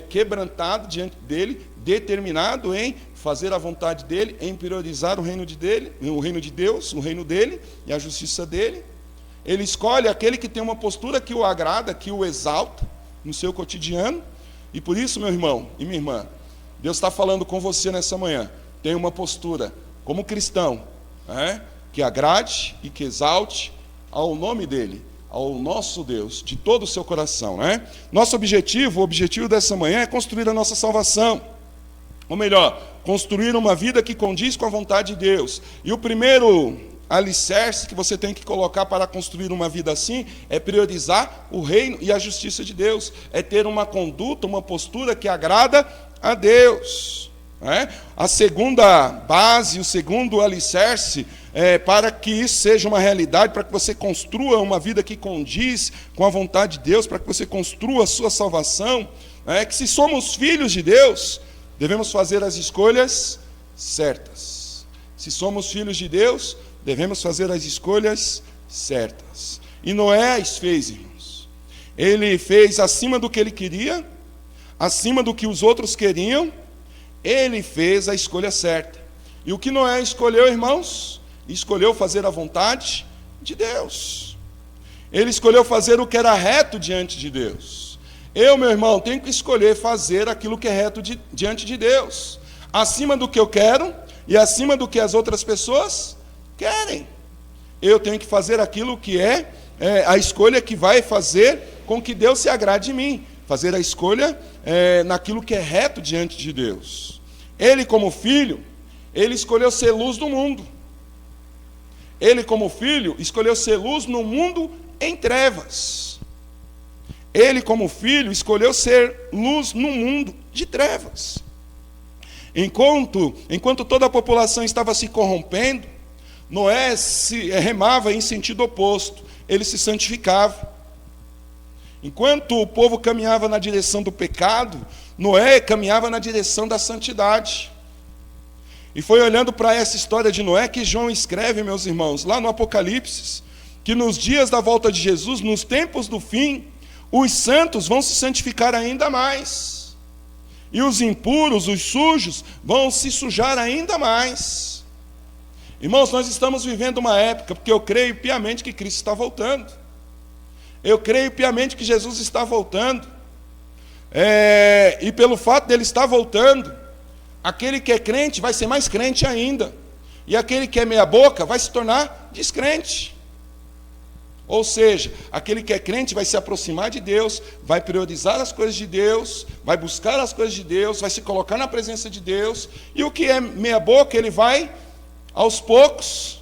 quebrantado diante dele, determinado em fazer a vontade dele, em priorizar o reino de Deus, o reino dele e a justiça dele. Ele escolhe aquele que tem uma postura que o agrada, que o exalta no seu cotidiano. E por isso, meu irmão e minha irmã, Deus está falando com você nessa manhã. Tenha uma postura como cristão, que agrade e que exalte ao nome dele, ao nosso Deus, de todo o seu coração. Nosso objetivo, o objetivo dessa manhã é construir a nossa salvação. Ou melhor, construir uma vida que condiz com a vontade de Deus. E o primeiro alicerce que você tem que colocar para construir uma vida assim é priorizar o reino e a justiça de Deus. É ter uma conduta, uma postura que agrada a Deus. A segunda base, o segundo alicerce, para que isso seja uma realidade, para que você construa uma vida que condiz com a vontade de Deus, para que você construa a sua salvação, que se somos filhos de Deus, devemos fazer as escolhas certas. Se somos filhos de Deus, devemos fazer as escolhas certas. E Noé as fez, irmãos. Ele fez acima do que ele queria, acima do que os outros queriam. Ele fez a escolha certa. E o que Noé escolheu, irmãos? Escolheu fazer a vontade de Deus. Ele escolheu fazer o que era reto diante de Deus. Eu, meu irmão, tenho que escolher fazer aquilo que é reto diante de Deus, acima do que eu quero e acima do que as outras pessoas querem. Eu tenho que fazer aquilo que é a escolha que vai fazer com que Deus se agrade de mim, fazer a escolha naquilo que é reto diante de Deus. Ele, como filho, ele escolheu ser luz do mundo. Ele, como filho, escolheu ser luz no mundo em trevas. Ele, como filho, escolheu ser luz no mundo de trevas. Enquanto toda a população estava se corrompendo, Noé remava em sentido oposto, ele se santificava. Enquanto o povo caminhava na direção do pecado, Noé caminhava na direção da santidade. E foi olhando para essa história de Noé que João escreve, meus irmãos, lá no Apocalipse, que nos dias da volta de Jesus, nos tempos do fim, os santos vão se santificar ainda mais. E os impuros, os sujos, vão se sujar ainda mais. Irmãos, nós estamos vivendo uma época, porque eu creio piamente que Cristo está voltando. Eu creio piamente que Jesus está voltando. E pelo fato dele estar voltando, aquele que é crente vai ser mais crente ainda. E aquele que é meia boca vai se tornar descrente. Ou seja, aquele que é crente vai se aproximar de Deus, vai priorizar as coisas de Deus, vai buscar as coisas de Deus, vai se colocar na presença de Deus. E o que é meia boca, ele vai aos poucos.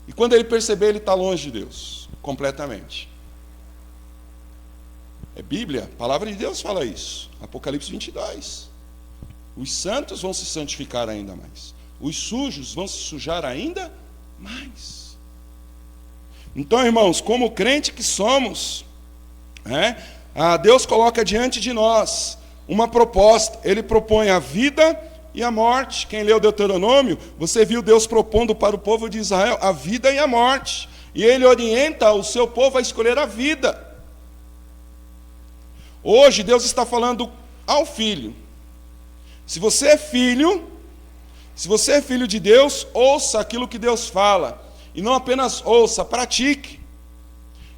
E quando ele perceber, ele está longe de Deus, completamente. É Bíblia, a palavra de Deus fala isso. Apocalipse 22. Os santos vão se santificar ainda mais. Os sujos vão se sujar ainda mais. Então, irmãos, como crente que somos, Deus coloca diante de nós uma proposta. Ele propõe a vida e a morte. Quem leu Deuteronômio, você viu Deus propondo para o povo de Israel a vida e a morte. E Ele orienta o seu povo a escolher a vida. Hoje, Deus está falando ao filho. Se você é filho de Deus, ouça aquilo que Deus fala. E não apenas ouça, pratique.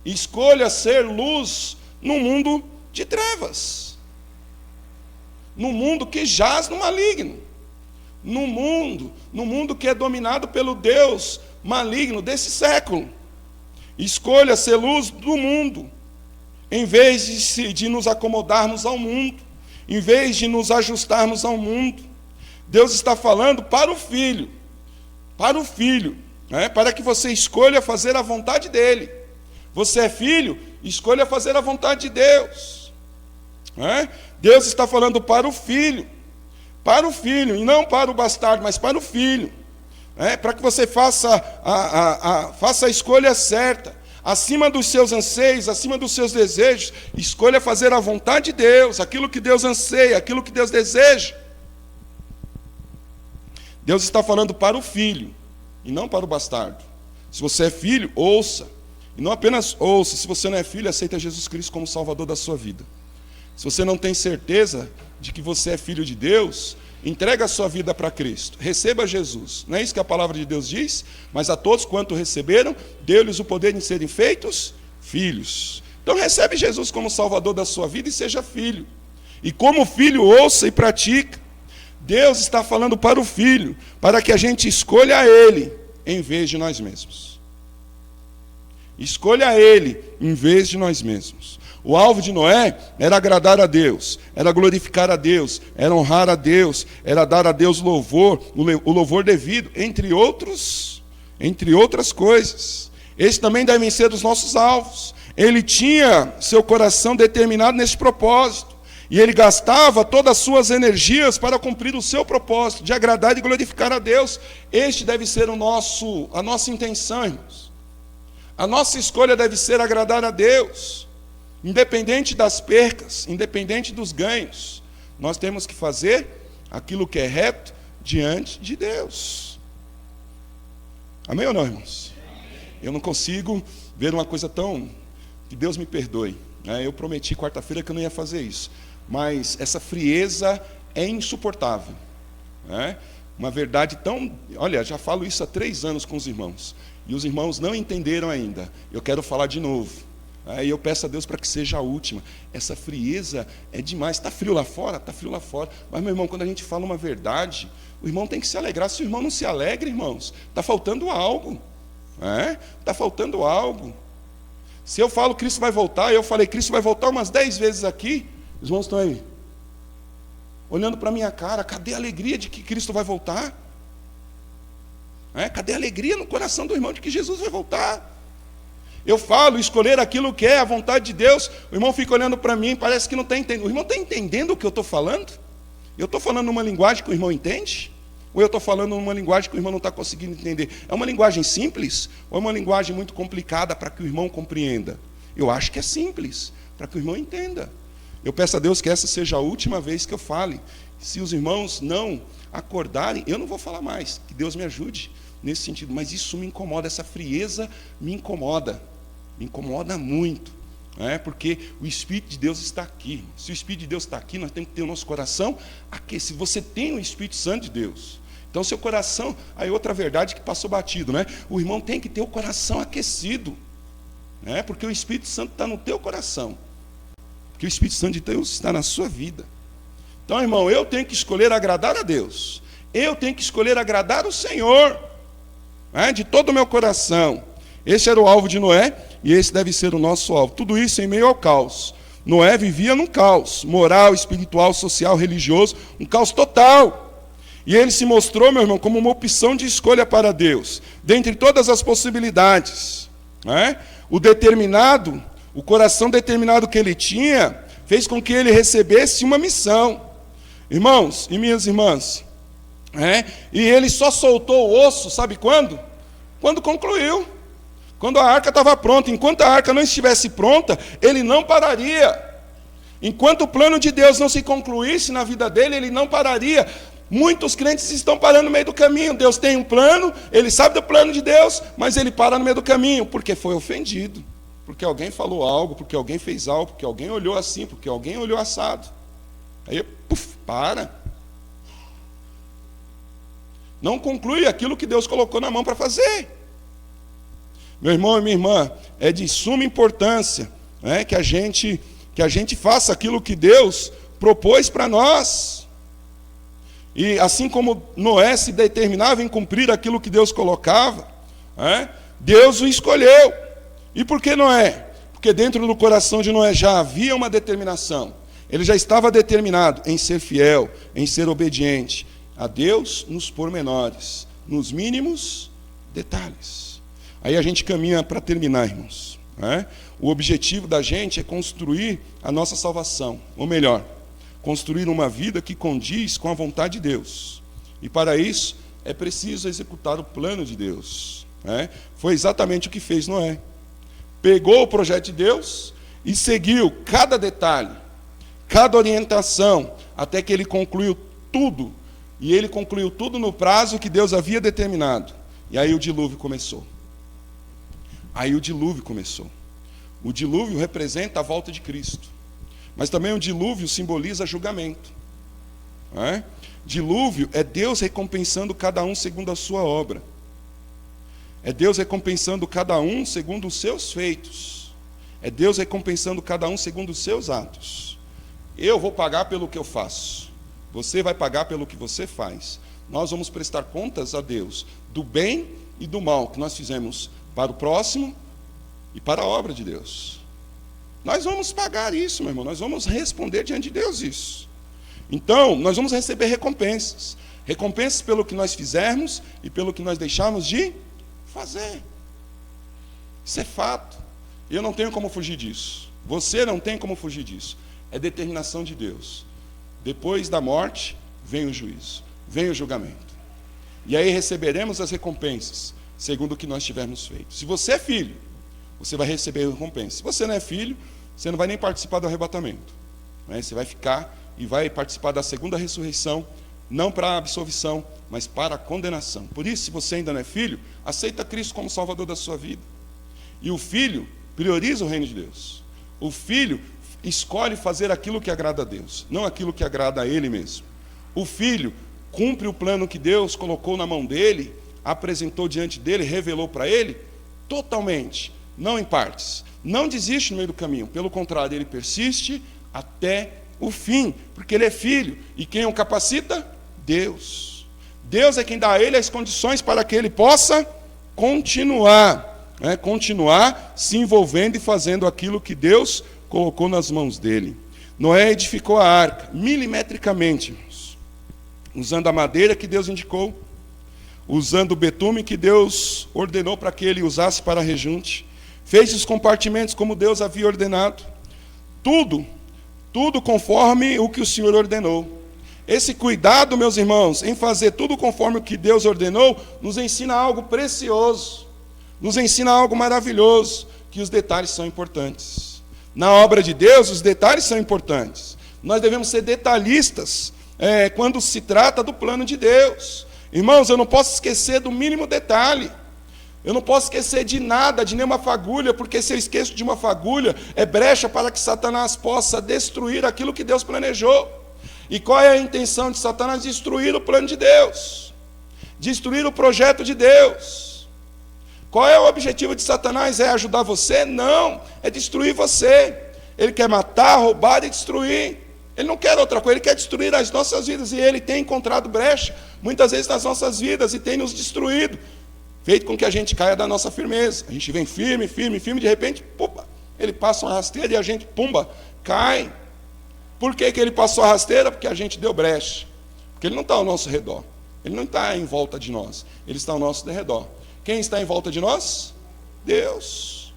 Escolha ser luz no mundo de trevas. No mundo que jaz no maligno. No mundo que é dominado pelo Deus maligno desse século. Escolha ser luz do mundo, em vez de nos acomodarmos ao mundo, em vez de nos ajustarmos ao mundo. Deus está falando para o filho, para que você escolha fazer a vontade dele. Você é filho, escolha fazer a vontade de Deus. Deus está falando para o filho, e não para o bastardo, mas para o filho. Para que você faça a escolha certa, acima dos seus anseios, acima dos seus desejos. Escolha fazer a vontade de Deus, aquilo que Deus anseia, aquilo que Deus deseja. Deus está falando para o filho, e não para o bastardo. Se você é filho, ouça. E não apenas ouça. Se você não é filho, aceita Jesus Cristo como Salvador da sua vida. Se você não tem certeza de que você é filho de Deus, entrega a sua vida para Cristo. Receba Jesus. Não é isso que a palavra de Deus diz? Mas a todos quanto receberam, deu-lhes o poder de serem feitos filhos. Então recebe Jesus como Salvador da sua vida e seja filho. E como filho, ouça e pratique. Deus está falando para o filho, para que a gente escolha ele em vez de nós mesmos. Escolha ele em vez de nós mesmos. O alvo de Noé era agradar a Deus, era glorificar a Deus, era honrar a Deus, era dar a Deus louvor, o louvor devido, entre outras coisas. Esses também devem ser os nossos alvos. Ele tinha seu coração determinado nesse propósito. E ele gastava todas as suas energias para cumprir o seu propósito, de agradar e glorificar a Deus. Este deve ser a nossa intenção, irmãos. A nossa escolha deve ser agradar a Deus. Independente das percas, independente dos ganhos, nós temos que fazer aquilo que é reto diante de Deus. Amém ou não, irmãos? Eu não consigo ver uma coisa tão... Que Deus me perdoe. Eu prometi quarta-feira que eu não ia fazer isso. Mas essa frieza é insuportável. Uma verdade tão... Olha, já falo isso há 3 anos com os irmãos. e os irmãos não entenderam ainda. Eu quero falar de novo. E eu peço a Deus para que seja a última. Essa frieza é demais. Está frio lá fora? Está frio lá fora. Mas, meu irmão, quando a gente fala uma verdade, o irmão tem que se alegrar. Se o irmão não se alegra, irmãos, está faltando algo. Está faltando algo. Se eu falo Cristo vai voltar, eu falei Cristo vai voltar umas 10 vezes aqui, os irmãos estão aí, olhando para a minha cara, cadê a alegria de que Cristo vai voltar? Cadê a alegria no coração do irmão de que Jesus vai voltar? Eu falo, escolher aquilo que é a vontade de Deus, o irmão fica olhando para mim, parece que não está entendendo. O irmão está entendendo o que eu estou falando? Eu estou falando numa linguagem que o irmão entende? Ou eu estou falando numa linguagem que o irmão não está conseguindo entender? É uma linguagem simples? Ou é uma linguagem muito complicada para que o irmão compreenda? Eu acho que é simples, para que o irmão entenda. Eu peço a Deus que essa seja a última vez que eu fale. Se os irmãos não acordarem, eu não vou falar mais. Que Deus me ajude nesse sentido. Mas isso me incomoda, essa frieza me incomoda. Me incomoda muito. Porque o Espírito de Deus está aqui. Se o Espírito de Deus está aqui, nós temos que ter o nosso coração aquecido. Você tem o Espírito Santo de Deus. Então, seu coração... Aí outra verdade que passou batido, O irmão tem que ter o coração aquecido. Porque o Espírito Santo está no teu coração. Porque o Espírito Santo de Deus está na sua vida. Então, irmão, eu tenho que escolher agradar a Deus. Eu tenho que escolher agradar o Senhor. De todo o meu coração. Esse era o alvo de Noé, e esse deve ser o nosso alvo. Tudo isso em meio ao caos. Noé vivia num caos, moral, espiritual, social, religioso, um caos total. E ele se mostrou, meu irmão, como uma opção de escolha para Deus, dentre todas as possibilidades. O coração determinado que ele tinha, fez com que ele recebesse uma missão. Irmãos e minhas irmãs, e ele só soltou o osso, sabe quando? Quando concluiu. Quando a arca estava pronta. Enquanto a arca não estivesse pronta, ele não pararia. Enquanto o plano de Deus não se concluísse na vida dele, ele não pararia. Muitos crentes estão parando no meio do caminho. Deus tem um plano, ele sabe do plano de Deus, mas ele para no meio do caminho, porque foi ofendido. Porque alguém falou algo, porque alguém fez algo, porque alguém olhou assim, porque alguém olhou assado. Aí, para. Não conclui aquilo que Deus colocou na mão para fazer. Meu irmão e minha irmã, é de suma importância que a gente faça aquilo que Deus propôs para nós. E assim como Noé se determinava em cumprir aquilo que Deus colocava, Deus o escolheu. E por que Noé? Porque dentro do coração de Noé já havia uma determinação. Ele já estava determinado em ser fiel, em ser obediente a Deus nos pormenores, nos mínimos detalhes. Aí a gente caminha para terminar, irmãos. O objetivo da gente é construir a nossa salvação, ou melhor, construir uma vida que condiz com a vontade de Deus. E para isso é preciso executar o plano de Deus. Foi exatamente o que fez Noé. Pegou o projeto de Deus e seguiu cada detalhe, cada orientação, até que ele concluiu tudo. E ele concluiu tudo no prazo que Deus havia determinado. E aí o dilúvio começou. O dilúvio representa a volta de Cristo. Mas também o dilúvio simboliza julgamento. Dilúvio é Deus recompensando cada um segundo a sua obra. É Deus recompensando cada um segundo os seus feitos. É Deus recompensando cada um segundo os seus atos. Eu vou pagar pelo que eu faço. Você vai pagar pelo que você faz. Nós vamos prestar contas a Deus do bem e do mal que nós fizemos para o próximo e para a obra de Deus. Nós vamos pagar isso, meu irmão. Nós vamos responder diante de Deus isso. Então, nós vamos receber recompensas. Recompensas pelo que nós fizermos e pelo que nós deixarmos de fazer. Isso é fato. Eu não tenho como fugir disso. Você não tem como fugir disso. É determinação de Deus. Depois da morte, vem o juízo. Vem o julgamento. E aí receberemos as recompensas segundo o que nós tivermos feito. Se você é filho, você vai receber recompensa. Se você não é filho, você não vai nem participar do arrebatamento. Você vai ficar e vai participar da segunda ressurreição, não para a absolvição, mas para a condenação. Por isso, se você ainda não é filho, aceita Cristo como Salvador da sua vida. E o filho prioriza o reino de Deus. O filho escolhe fazer aquilo que agrada a Deus, não aquilo que agrada a ele mesmo. O filho cumpre o plano que Deus colocou na mão dele, apresentou diante dele, revelou para ele, totalmente, não em partes. Não desiste no meio do caminho, pelo contrário, ele persiste até o fim, porque ele é filho. E quem o capacita? Deus. Deus é quem dá a ele as condições para que ele possa continuar, continuar se envolvendo e fazendo aquilo que Deus colocou nas mãos dele. Noé edificou a arca, milimetricamente, irmãos, usando a madeira que Deus indicou, usando o betume que Deus ordenou para que ele usasse para rejunte, fez os compartimentos como Deus havia ordenado, tudo conforme o que o Senhor ordenou. Esse cuidado, meus irmãos, em fazer tudo conforme o que Deus ordenou, nos ensina algo precioso, nos ensina algo maravilhoso, que os detalhes são importantes. Na obra de Deus, os detalhes são importantes. Nós devemos ser detalhistas quando se trata do plano de Deus. Irmãos, eu não posso esquecer do mínimo detalhe. Eu não posso esquecer de nada, de nenhuma fagulha, porque se eu esqueço de uma fagulha, é brecha para que Satanás possa destruir aquilo que Deus planejou. E qual é a intenção de Satanás? Destruir o plano de Deus, destruir o projeto de Deus. Qual é o objetivo de Satanás? É ajudar você? Não, é destruir você. Ele quer matar, roubar e destruir. Ele não quer outra coisa, ele quer destruir as nossas vidas. E ele tem encontrado brecha, muitas vezes nas nossas vidas, e tem nos destruído, feito com que a gente caia da nossa firmeza. A gente vem firme, de repente, pumba, ele passa uma rasteira e a gente, pumba, cai. Por que ele passou a rasteira? Porque a gente deu brecha. Porque ele não está ao nosso redor. Ele não está em volta de nós. Ele está ao nosso redor. Quem está em volta de nós? Deus.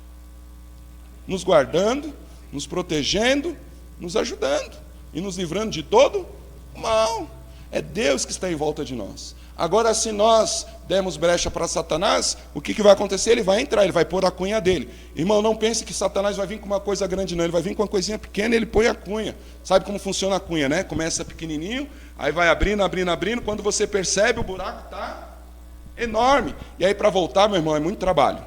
Nos guardando, nos protegendo, nos ajudando e nos livrando de todo o mal. É Deus que está em volta de nós. Agora, se nós dermos brecha para Satanás, o que vai acontecer? Ele vai entrar, ele vai pôr a cunha dele. Irmão, não pense que Satanás vai vir com uma coisa grande, não. Ele vai vir com uma coisinha pequena e ele põe a cunha. Sabe como funciona a cunha, né? Começa pequenininho, aí vai abrindo. Quando você percebe, o buraco está enorme. E aí, para voltar, meu irmão, é muito trabalho.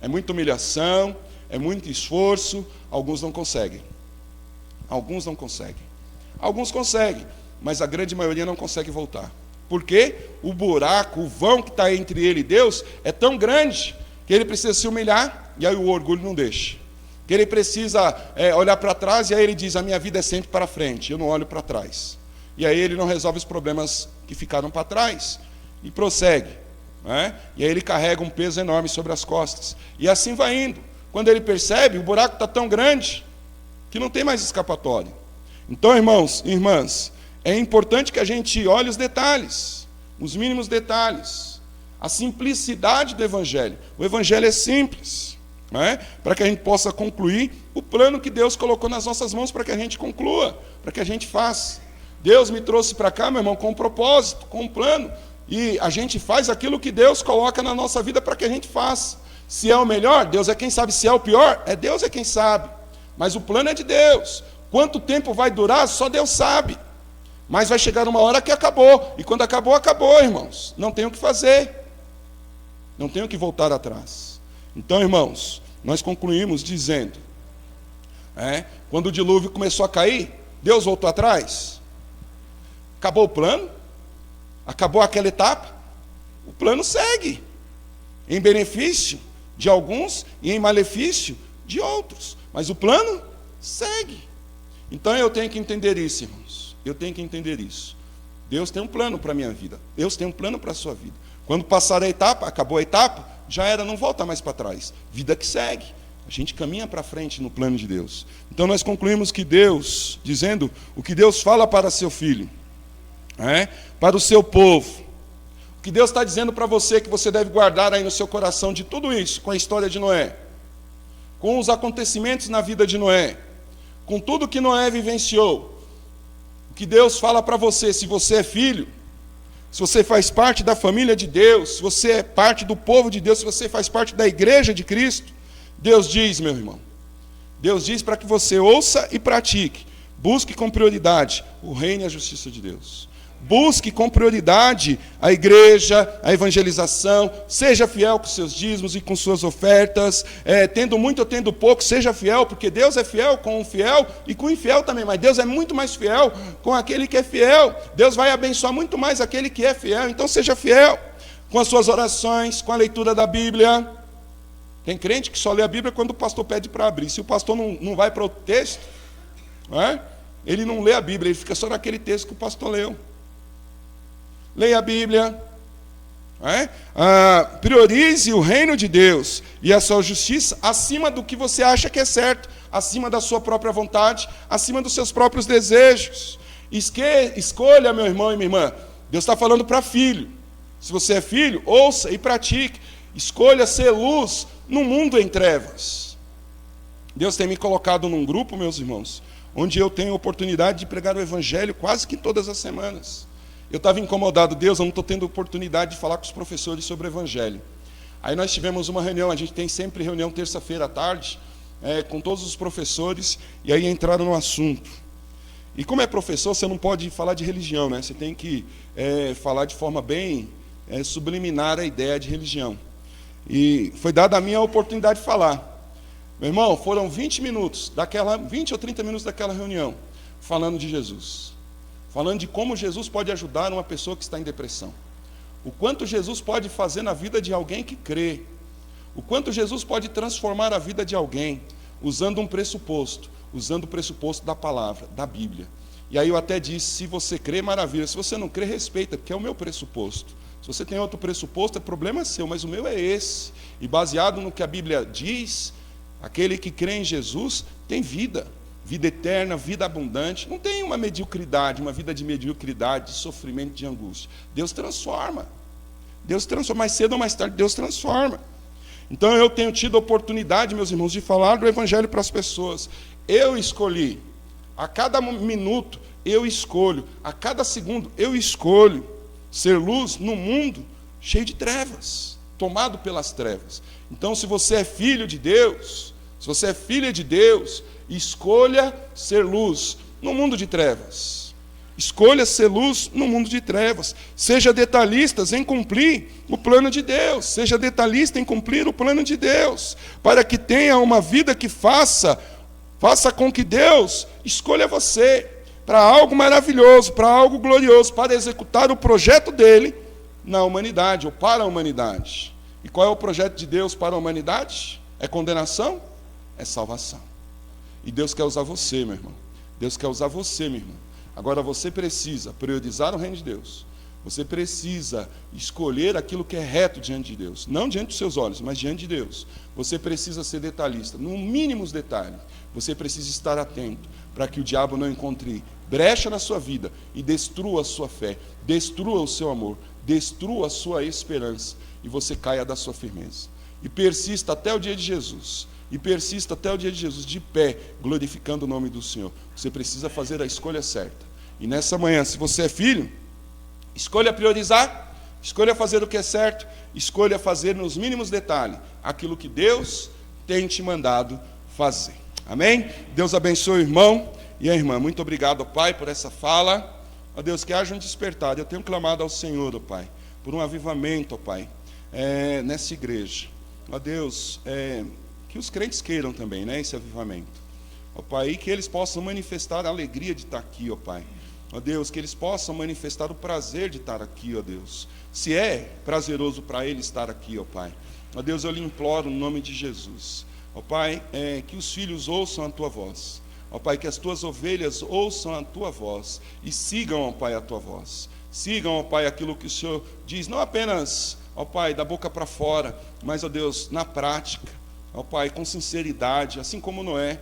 É muita humilhação, é muito esforço. Alguns não conseguem. Alguns conseguem, mas a grande maioria não consegue voltar. Porque o buraco, o vão que está entre ele e Deus é tão grande que ele precisa se humilhar e aí o orgulho não deixa. Que ele precisa olhar para trás e aí ele diz, a minha vida é sempre para frente, eu não olho para trás. E aí ele não resolve os problemas que ficaram para trás e prossegue. E aí ele carrega um peso enorme sobre as costas. E assim vai indo. Quando ele percebe, o buraco está tão grande que não tem mais escapatória. Então, irmãos e irmãs, é importante que a gente olhe os detalhes, os mínimos detalhes, a simplicidade do Evangelho. O Evangelho é simples, para que a gente possa concluir o plano que Deus colocou nas nossas mãos, para que a gente conclua, para que a gente faça. Deus me trouxe para cá, meu irmão, com um propósito, com um plano, e a gente faz aquilo que Deus coloca na nossa vida para que a gente faça. Se é o melhor, Deus é quem sabe. Se é o pior, Deus é quem sabe. Mas o plano é de Deus. Quanto tempo vai durar, só Deus sabe. Mas vai chegar uma hora que acabou. E quando acabou, acabou, irmãos. Não tem o que fazer. Não tem o que voltar atrás. Então, irmãos, nós concluímos dizendo, quando o dilúvio começou a cair, Deus voltou atrás. Acabou o plano. Acabou aquela etapa. O plano segue. Em benefício de alguns e em malefício de outros. Mas o plano segue. Então eu tenho que entender isso, irmãos. Eu tenho que entender isso. Deus tem um plano para a minha vida. Deus tem um plano para a sua vida. Quando passar a etapa, acabou a etapa, já era, não volta mais para trás. Vida que segue. A gente caminha para frente no plano de Deus. Então nós concluímos que Deus, dizendo o que Deus fala para seu filho, para o seu povo, o que Deus está dizendo para você que você deve guardar aí no seu coração de tudo isso, com a história de Noé, com os acontecimentos na vida de Noé, com tudo que Noé vivenciou, o que Deus fala para você, se você é filho, se você faz parte da família de Deus, se você é parte do povo de Deus, se você faz parte da igreja de Cristo, Deus diz, meu irmão, Deus diz para que você ouça e pratique, busque com prioridade o reino e a justiça de Deus. Busque com prioridade a igreja, a evangelização, seja fiel com seus dízimos e com suas ofertas, tendo muito ou tendo pouco, seja fiel, porque Deus é fiel com o fiel e com o infiel também, mas Deus é muito mais fiel com aquele que é fiel. Deus vai abençoar muito mais aquele que é fiel, então seja fiel. com as suas orações, com a leitura da Bíblia. Tem crente que só lê a Bíblia quando o pastor pede para abrir. Se o pastor não vai para o texto, ele não lê a Bíblia, ele fica só naquele texto que o pastor leu. Leia a Bíblia. Priorize o reino de Deus e a sua justiça acima do que você acha que é certo, acima da sua própria vontade, acima dos seus próprios desejos. Escolha, meu irmão e minha irmã. Deus está falando para filho. Se você é filho, ouça e pratique. Escolha ser luz no mundo em trevas. Deus tem me colocado num grupo, meus irmãos, onde eu tenho oportunidade de pregar o Evangelho quase que todas as semanas. Eu estava incomodado, Deus, eu não estou tendo oportunidade de falar com os professores sobre o Evangelho. Aí nós tivemos uma reunião, a gente tem sempre reunião terça-feira à tarde, com todos os professores, e aí entraram no assunto. E como é professor, você não pode falar de religião, né? Você tem que falar de forma bem subliminar a ideia de religião. E foi dada a mim a oportunidade de falar. Meu irmão, foram 20 ou 30 minutos daquela reunião, falando de Jesus. Falando de como Jesus pode ajudar uma pessoa que está em depressão. O quanto Jesus pode fazer na vida de alguém que crê. O quanto Jesus pode transformar a vida de alguém, usando um pressuposto, usando o pressuposto da palavra, da Bíblia. E aí eu até disse, se você crê, maravilha. Se você não crê, respeita, porque é o meu pressuposto. Se você tem outro pressuposto, é problema seu, mas o meu é esse. E baseado no que a Bíblia diz, aquele que crê em Jesus tem vida. Vida eterna, vida abundante. Não tem uma mediocridade, uma vida de mediocridade, de sofrimento, de angústia. Deus transforma. Deus transforma. Mais cedo ou mais tarde, Deus transforma. Então eu tenho tido a oportunidade, meus irmãos, de falar do Evangelho para as pessoas. Eu escolhi. A cada minuto eu escolho. A cada segundo eu escolho ser luz no mundo cheio de trevas, tomado pelas trevas. Então, se você é filho de Deus, se você é filha de Deus, escolha ser luz no mundo de trevas. Escolha ser luz no mundo de trevas. Seja detalhista em cumprir o plano de Deus. Seja detalhista em cumprir o plano de Deus, para que tenha uma vida que faça com que Deus escolha você para algo maravilhoso, para algo glorioso, para executar o projeto dele na humanidade, ou para a humanidade. E qual é o projeto de Deus para a humanidade? É condenação? É salvação. E Deus quer usar você, meu irmão. Deus quer usar você, minha irmã. Agora você precisa priorizar o reino de Deus. Você precisa escolher aquilo que é reto diante de Deus. Não diante dos seus olhos, mas diante de Deus. Você precisa ser detalhista, no mínimo os detalhes. Você precisa estar atento para que o diabo não encontre brecha na sua vida e destrua a sua fé, destrua o seu amor, destrua a sua esperança e você caia da sua firmeza. E persista até o dia de Jesus. E persista até o dia de Jesus, de pé, glorificando o nome do Senhor. Você precisa fazer a escolha certa. E nessa manhã, se você é filho, escolha priorizar, escolha fazer o que é certo, escolha fazer nos mínimos detalhes aquilo que Deus tem te mandado fazer. Amém? Deus abençoe o irmão e a irmã. Muito obrigado, Pai, por essa fala. Ó Deus, que haja um despertar. Eu tenho clamado ao Senhor, ó Pai, por um avivamento, ó Pai, nessa igreja. Ó Deus, que os crentes queiram também, né, esse avivamento. Ó Pai, e que eles possam manifestar a alegria de estar aqui, ó Pai. Ó Deus, que eles possam manifestar o prazer de estar aqui, ó Deus. Se é prazeroso para eles estar aqui, ó Pai. Ó Deus, eu lhe imploro no nome de Jesus. Ó Pai, que os filhos ouçam a Tua voz. Ó Pai, que as Tuas ovelhas ouçam a Tua voz e sigam, ó Pai, a Tua voz. Sigam, ó Pai, aquilo que o Senhor diz, não apenas, ó Pai, da boca para fora, mas, ó Deus, na prática. Ó Pai, com sinceridade, assim como Noé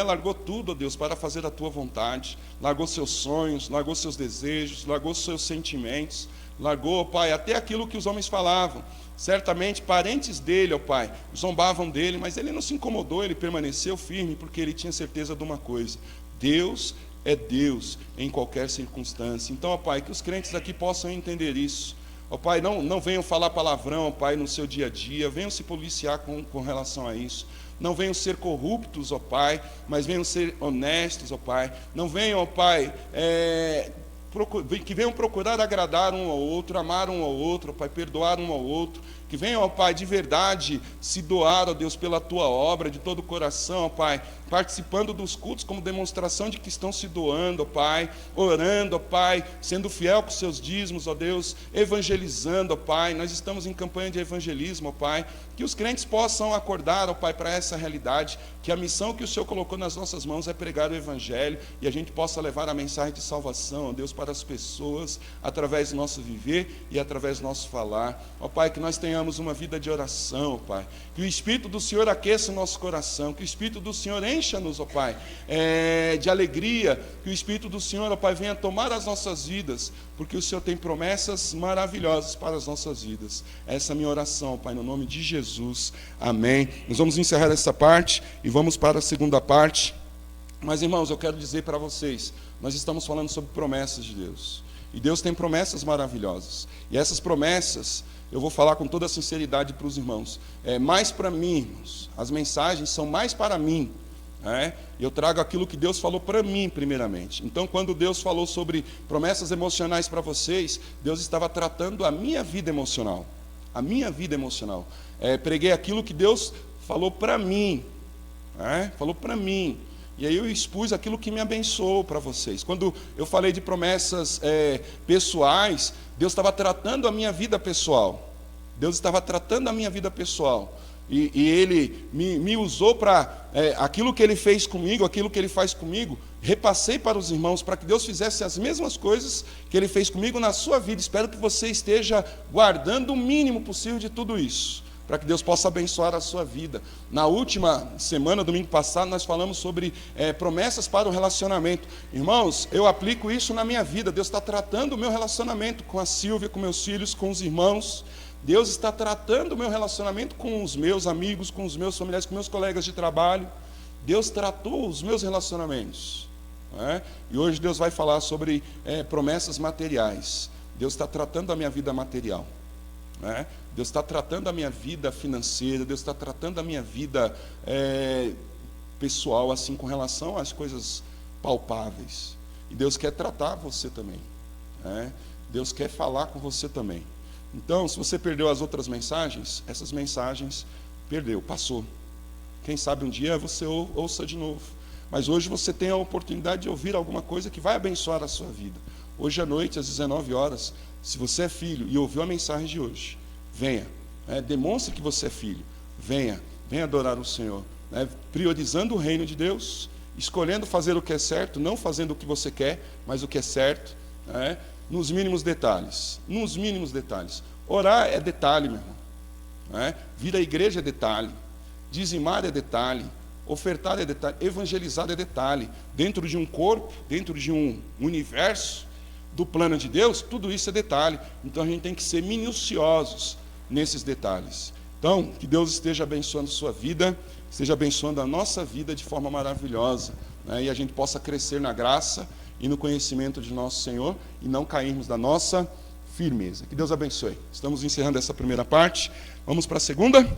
largou tudo, ó Deus, para fazer a Tua vontade, largou seus sonhos, largou seus desejos, largou seus sentimentos, largou, ó Pai, até aquilo que os homens falavam. Certamente parentes dele, ó Pai, zombavam dele, mas ele não se incomodou, ele permaneceu firme, porque ele tinha certeza de uma coisa: Deus é Deus em qualquer circunstância. Então, ó Pai, que os crentes aqui possam entender isso. Ó Pai, não venham falar palavrão, ó Pai, no seu dia a dia, venham se policiar com relação a isso. Não venham ser corruptos, ó Pai, mas venham ser honestos, ó Pai. Não venham, ó Pai, que venham procurar agradar um ao outro, amar um ao outro, ó Pai, perdoar um ao outro, que venham, ó Pai, de verdade se doar, ó Deus, pela Tua obra, de todo o coração, ó Pai, participando dos cultos como demonstração de que estão se doando, ó Pai, orando, ó Pai, sendo fiel com os seus dízimos, ó Deus, evangelizando, ó Pai. Nós estamos em campanha de evangelismo, ó Pai, que os crentes possam acordar, ó Pai, para essa realidade, que a missão que o Senhor colocou nas nossas mãos é pregar o Evangelho, e a gente possa levar a mensagem de salvação, ó Deus, para as pessoas, através do nosso viver e através do nosso falar. Ó Pai, que nós tenhamos uma vida de oração, ó Pai, que o Espírito do Senhor aqueça o nosso coração, que o Espírito do Senhor encha-nos, ó Pai, de alegria, que o Espírito do Senhor, ó Pai, venha tomar as nossas vidas, porque o Senhor tem promessas maravilhosas para as nossas vidas. Essa é a minha oração, ó Pai, no nome de Jesus. Amém. Nós vamos encerrar essa parte e vamos para a segunda parte. Mas, irmãos, eu quero dizer para vocês, nós estamos falando sobre promessas de Deus. E Deus tem promessas maravilhosas. E essas promessas, eu vou falar com toda a sinceridade para os irmãos. Mais para mim, irmãos. As mensagens são mais para mim. Eu trago aquilo que Deus falou para mim, primeiramente. Então, quando Deus falou sobre promessas emocionais para vocês, Deus estava tratando a minha vida emocional. A minha vida emocional. Preguei aquilo que Deus falou para mim. Falou para mim. E aí eu expus aquilo que me abençoou para vocês. Quando eu falei de promessas pessoais, Deus estava tratando a minha vida pessoal. Deus estava tratando a minha vida pessoal. E Ele me usou para aquilo que Ele fez comigo, aquilo que Ele faz comigo, repassei para os irmãos, para que Deus fizesse as mesmas coisas que Ele fez comigo na sua vida. Espero que você esteja guardando o mínimo possível de tudo isso, para que Deus possa abençoar a sua vida. Na última semana, domingo passado, nós falamos sobre promessas para o relacionamento. Irmãos, eu aplico isso na minha vida. Deus está tratando o meu relacionamento com a Silvia, com meus filhos, com os irmãos. Deus está tratando o meu relacionamento com os meus amigos, com os meus familiares, com meus colegas de trabalho. Deus tratou os meus relacionamentos. E hoje Deus vai falar sobre promessas materiais. Deus está tratando a minha vida material. Deus está tratando a minha vida financeira, Deus está tratando a minha vida pessoal, assim, com relação às coisas palpáveis. E Deus quer tratar você também. Deus quer falar com você também. Então, se você perdeu as outras mensagens, essas mensagens perdeu, passou. Quem sabe um dia você ouça de novo. Mas hoje você tem a oportunidade de ouvir alguma coisa que vai abençoar a sua vida. Hoje à noite, às 19 horas, se você é filho e ouviu a mensagem de hoje, venha, demonstre que você é filho, venha adorar o Senhor, priorizando o reino de Deus, escolhendo fazer o que é certo, não fazendo o que você quer, mas o que é certo, nos mínimos detalhes. Orar é detalhe, meu irmão. Vir à igreja é detalhe, dizimar é detalhe, ofertar é detalhe, evangelizar é detalhe. Dentro de um corpo, dentro de um universo do plano de Deus, tudo isso é detalhe. Então a gente tem que ser minuciosos nesses detalhes. Então, que Deus esteja abençoando a sua vida, esteja abençoando a nossa vida de forma maravilhosa, e a gente possa crescer na graça e no conhecimento de nosso Senhor e não cairmos da nossa firmeza. Que Deus abençoe. Estamos encerrando essa primeira parte. Vamos para a segunda?